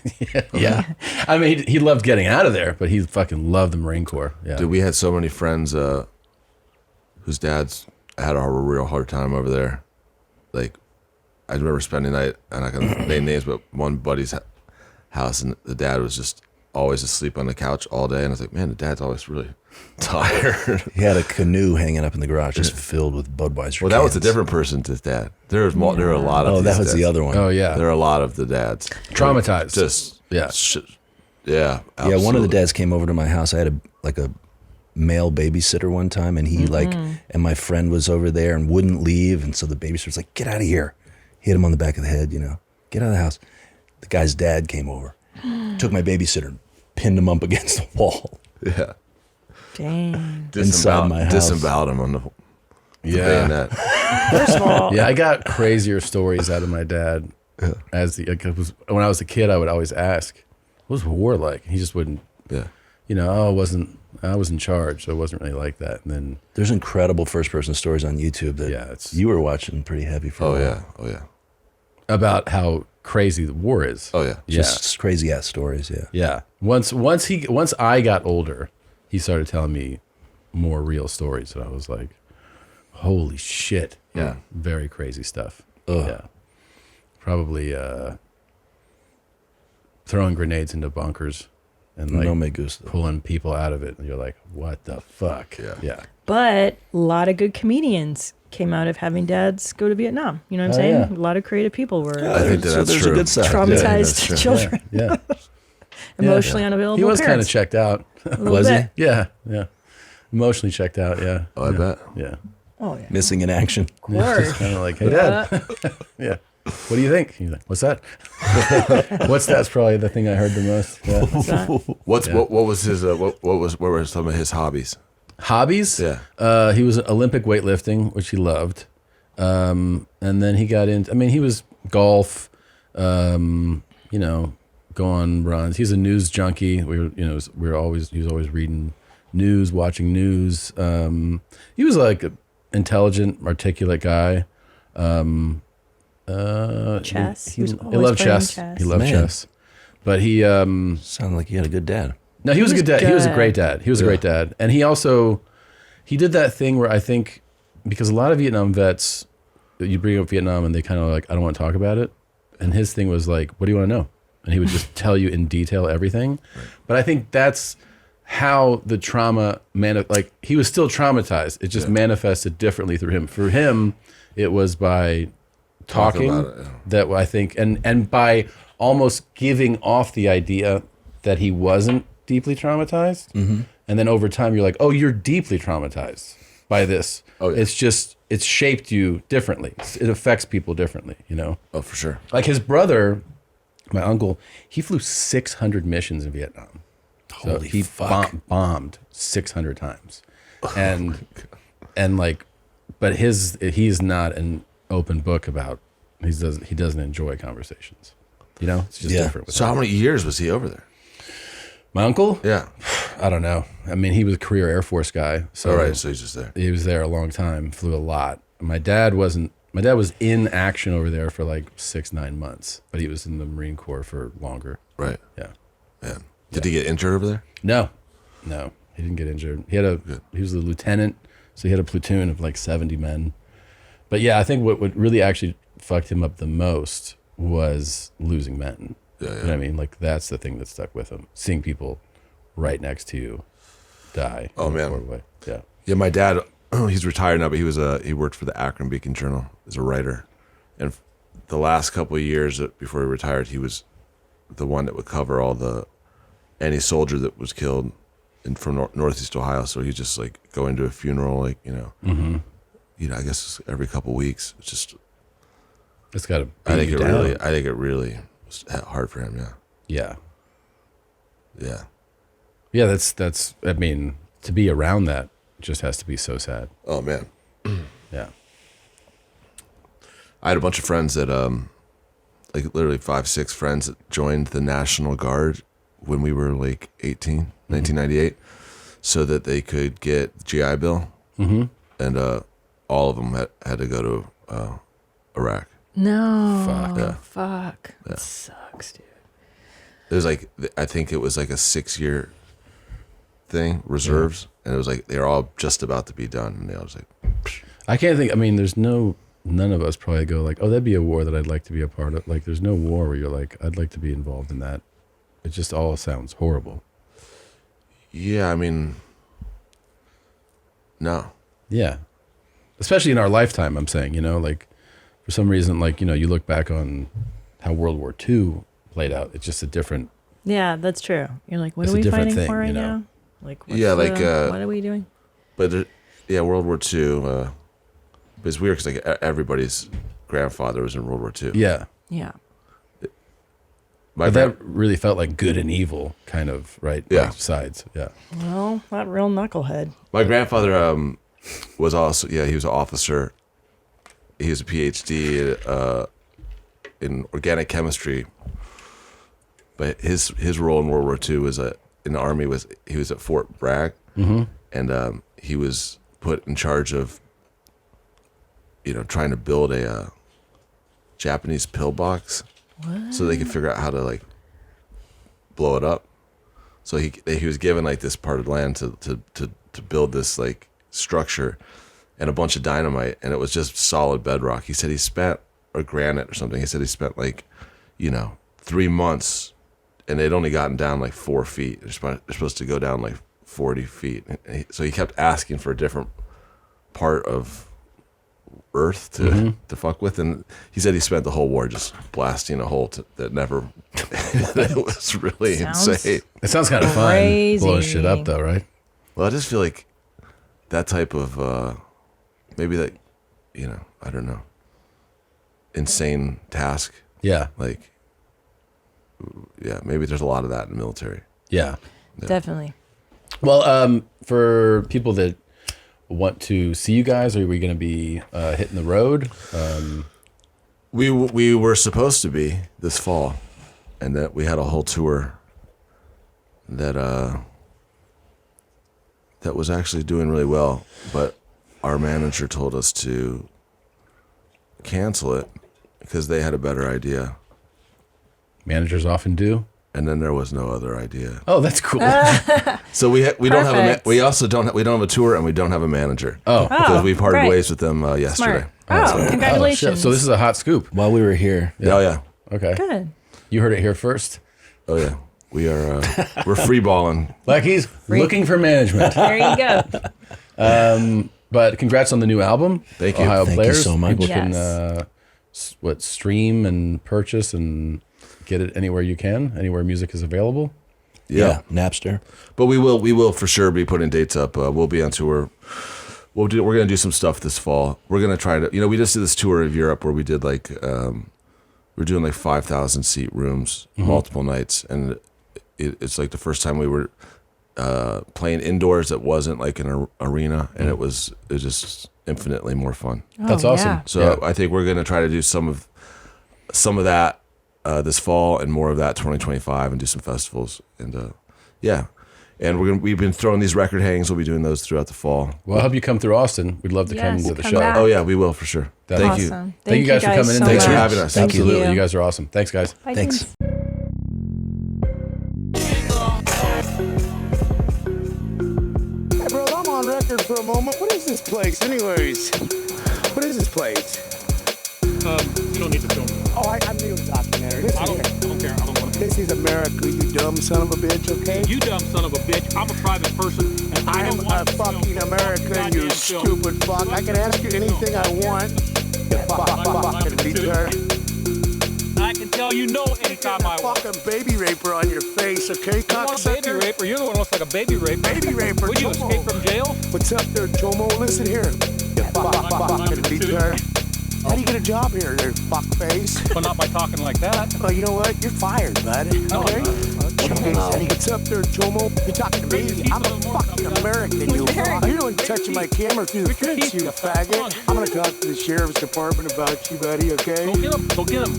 Yeah. I mean, he loved getting out of there, but he fucking loved the Marine Corps. Yeah. Dude, we had so many friends whose dads had a real hard time over there. Like, I remember spending the night, and I can name names, but one buddy's house, and the dad was just always asleep on the couch all day. And I was like, man, the dad's always really tired. He had a canoe hanging up in the garage just filled with Budweiser Well, that was a cans. different person to his dad. There are a lot of Oh, these that was the dads. other one. Oh, yeah. There are a lot of the dads. Traumatized. Just, Yeah. yeah. Yeah, one of the absolutely. dads came over to my house. I had a male babysitter one time, and he and my friend was over there and wouldn't leave, and so the babysitter was like, "Get out of here!" Hit him on the back of the head, get out of the house. The guy's dad came over, took my babysitter, and pinned him up against the wall. Yeah. Dang. Inside my house. Disemboweled him on the bayonet. First of all, Yeah, I got crazier stories out of my dad. When I was a kid, I would always ask, "What was war like?" And he just wouldn't. Yeah. I was in charge, so it wasn't really like that. And then There's incredible first-person stories on YouTube that you were watching pretty heavy for. a while. about how crazy the war is. Oh yeah. Just crazy ass stories. Yeah. Yeah. Once I got older, he started telling me more real stories, and I was like, "Holy shit!" Yeah, very crazy stuff. Ugh. Yeah, probably throwing grenades into bunkers and like No me gusta. pulling people out of it, and you're like, "What the fuck?" Yeah. but a lot of good comedians came out of having dads go to Vietnam. You know what I'm saying? yeah. A lot of creative people were I think that's there's true. a good side. traumatized children, Yeah. emotionally unavailable He was kind of parents. checked out. little Was he? bit. Yeah. Emotionally checked out. Yeah. Oh, I bet. Yeah. Oh yeah. Missing in action. Of course. Kind of like, "Hey, Dad." Yeah. What do you think? He's like, "What's that?" That's probably the thing I heard the most. Yeah. What's that? What was his what were some of his hobbies? Hobbies? Yeah. He was Olympic weightlifting, which he loved. And then he got into, I mean, he was golf, you know, go on runs. He's a news junkie. He was always reading news, watching news. He was like an intelligent, articulate guy. Chess. He loved chess. He loved chess. But he sounded like he had a good dad. No, he was a good dad. He was a great dad. He was a great dad. And he did that thing where I think, because a lot of Vietnam vets, you bring up Vietnam and they kind of like, I don't want to talk about it. And his thing was like, what do you want to know? And he would just tell you in detail everything. Right. But I think that's how the trauma, he was still traumatized. It just manifested differently through him. For him, it was by talking about it, that I think, and by almost giving off the idea that he wasn't deeply traumatized. Mm-hmm. And then over time, you're like, oh, you're deeply traumatized by this. Oh, yeah. It's shaped you differently. It affects people differently, you know? Oh, for sure. Like his brother, my uncle, he flew 600 missions in Vietnam. Holy he fuck. bombed 600 times. And but he's not an open book about, he doesn't enjoy conversations. You know, it's just different. So how many years was he over there? My uncle? Yeah. I don't know. I mean, he was a career Air Force guy. So, all right, so he's just there. He was there a long time, flew a lot. My dad was in action over there for like 6-9 months, but he was in the Marine Corps for longer. Right. Yeah. Man. Did he get injured over there? No, he didn't get injured. He was a lieutenant, so he had a platoon of like 70 men. But yeah, I think what really actually fucked him up the most was losing men. Yeah, yeah. You know what I mean? Like that's the thing that stuck with him. Seeing people right next to you die. Oh man. Way. Yeah. Yeah, my dad, he's retired now, but he worked for the Akron Beacon Journal as a writer. And the last couple of years before he retired, he was the one that would cover any soldier that was killed from Northeast Ohio. So he'd just like go into a funeral, like, you know, mm-hmm. you know, I guess every couple of weeks. It's just, it's got to. I think it really was hard for him. Yeah. Yeah. Yeah. Yeah. That's. I mean, to be around that just has to be so sad. Oh man. Yeah. I had a bunch of friends that, like literally 5-6 friends that joined the National Guard when we were like 18, 1998, so that they could get the GI Bill. Mm-hmm. And all of them had to go to Iraq. No. Fuck. Yeah. Fuck. Yeah. That sucks, dude. It was like, I think it was like a 6-year thing, reserves, and it was like they were all just about to be done, and they all was like, psh. I can't think. I mean, none of us probably go like, oh, that'd be a war that I'd like to be a part of. Like, there's no war where you're like, I'd like to be involved in that. It just all sounds horrible. Yeah, I mean, no. Yeah. Especially in our lifetime, I'm saying, you know, like for some reason, like, you know, you look back on how World War II played out. It's just a different. Yeah, that's true. You're like, what It's are a we different fighting thing, for right you know? now? Like, what are we doing? But World War II, it's weird because like everybody's grandfather was in World War II. Yeah. Yeah. But that really felt like good and evil kind of, right? Yeah. Both sides. Yeah. Well, that real knucklehead. My grandfather was also, he was an officer. He was a PhD in organic chemistry. But his role in World War II was in the Army he was at Fort Bragg. Mm-hmm. And he was put in charge of, you know, trying to build a Japanese pillbox. What? So they could figure out how to like blow it up. So he was given like this part of land to build this like structure and a bunch of dynamite, and it was just solid bedrock. He said he spent, or granite or something. He said he spent like, you know, 3 months, and they'd only gotten down like 4 feet. They're supposed to go down like 40 feet. So he kept asking for a different part of Earth to fuck with, and he said he spent the whole war just blasting a hole that never. It was really insane. It sounds kind of fun, blowing shit up though, right? Well, I just feel like that type of maybe that, you know, I don't know, insane task. Yeah, like, yeah, maybe there's a lot of that in the military. Yeah. Definitely. Well, for people that want to see you guys, are we going to be hitting the road? We were supposed to be this fall, and that we had a whole tour that was actually doing really well, but our manager told us to cancel it because they had a better idea. Managers often do. And then there was no other idea. Oh, that's cool. So we don't have we don't have a tour, and we don't have a manager. Oh, because we parted great. ways with them yesterday. Congratulations. So this is a hot scoop. While we were here. Yeah. Oh yeah. Okay. Good. You heard it here first. Oh yeah. We are we're free balling. Like he's looking for management. There you go. But congrats on the new album. Thank you. Ohio Thank you Players. so much. People can stream and purchase and get it anywhere you can, anywhere music is available. Yeah, Napster. But we will for sure be putting dates up. We'll be on tour. We're going to do some stuff this fall. We're going to try to, we just did this tour of Europe where we did we're doing like 5,000 seat rooms, multiple nights. And it's like the first time we were playing indoors that wasn't like an arena. And it was just infinitely more fun. That's awesome. Yeah. So I think we're going to try to do some of that this fall and more of that 2025 and do some festivals. And and we've been throwing these record hangs. We'll be doing those throughout the fall. Well, I hope you come through Austin. We'd love to come to the show. back. Oh yeah, we will for sure. Thank you. Awesome. Thank you guys for coming in. so Thanks for much. having us. Absolutely. You guys are awesome. Thanks, guys. Bye, Thanks. dudes. Hey, bro, I'm on record for a moment. What is this place, anyways? What is this place? You don't need to film. Oh, I'm doing a documentary. Listen I don't care. I don't want to. This is America, you dumb son of a bitch, okay? You dumb son of a bitch. I'm a private person, and I I'm don't a want to fucking film American, goddamn you film. stupid fuck. I can ask you anything I want. You fucking retard. I can tell you no anytime I want. Fucking baby raper on your face, okay, You want a baby cocksucker? raper? You're the one who looks like a baby raper. Baby raper, Would you Tomo. escape from jail? What's up there, Tomo? Listen here. You fucking retard. How do you get a job here, there, fuckface? But not by talking like that. Well, you know what? You're fired, bud. Okay? What's up there, Tomo? You're talking to me? I'm a fucking American, you. You're not touching my camera through the fence, you faggot. I'm gonna talk to the sheriff's department about you, buddy, okay? Go get him. Go get him.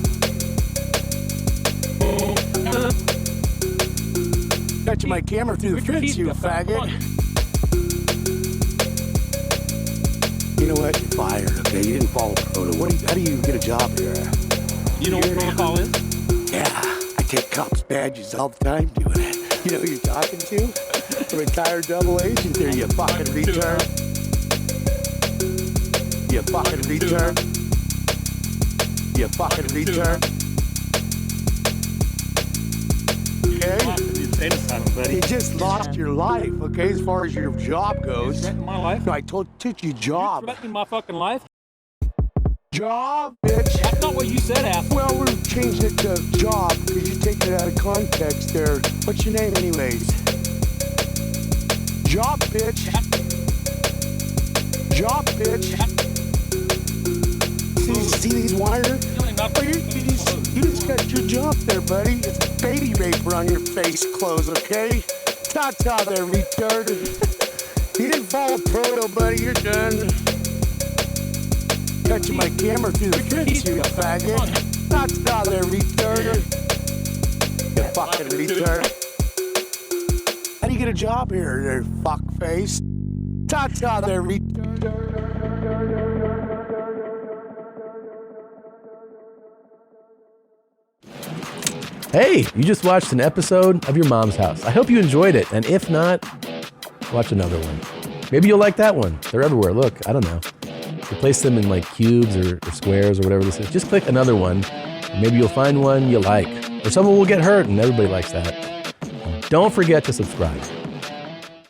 Touching my camera through the fence, you faggot. You know what? You're fired, okay? You didn't follow protocol. How do you get a job here? You know what protocol is? Yeah, I take cops' badges all the time doing it. You know who you're talking to? A retired double agent there, you fucking retard. You fucking retard. You fucking retard. Okay? You just lost your life, okay, as far as your job goes. Threatening my life? No, I took your job. Threatening my fucking life? Job, bitch. That's not what you said, asshole. Well, we're changing it to job because you take it out of context there. What's your name, anyways? Job, bitch. Job, bitch. See these wires? Oh, you just got your job there, buddy. It's baby raper on your face clothes, okay? Ta-ta there, retard. You didn't follow proto, buddy. You're done. Touching my camera through the fence, you faggot. Ta-ta there, retard. You fucking retard. How do you get a job here, there, fuckface? Ta-ta there, retard. Hey, you just watched an episode of Your Mom's House. I hope you enjoyed it. And if not, watch another one. Maybe you'll like that one. They're everywhere. Look, I don't know. You place them in like cubes or squares or whatever this is. Just click another one. And maybe you'll find one you like. Or someone will get hurt and everybody likes that. Don't forget to subscribe.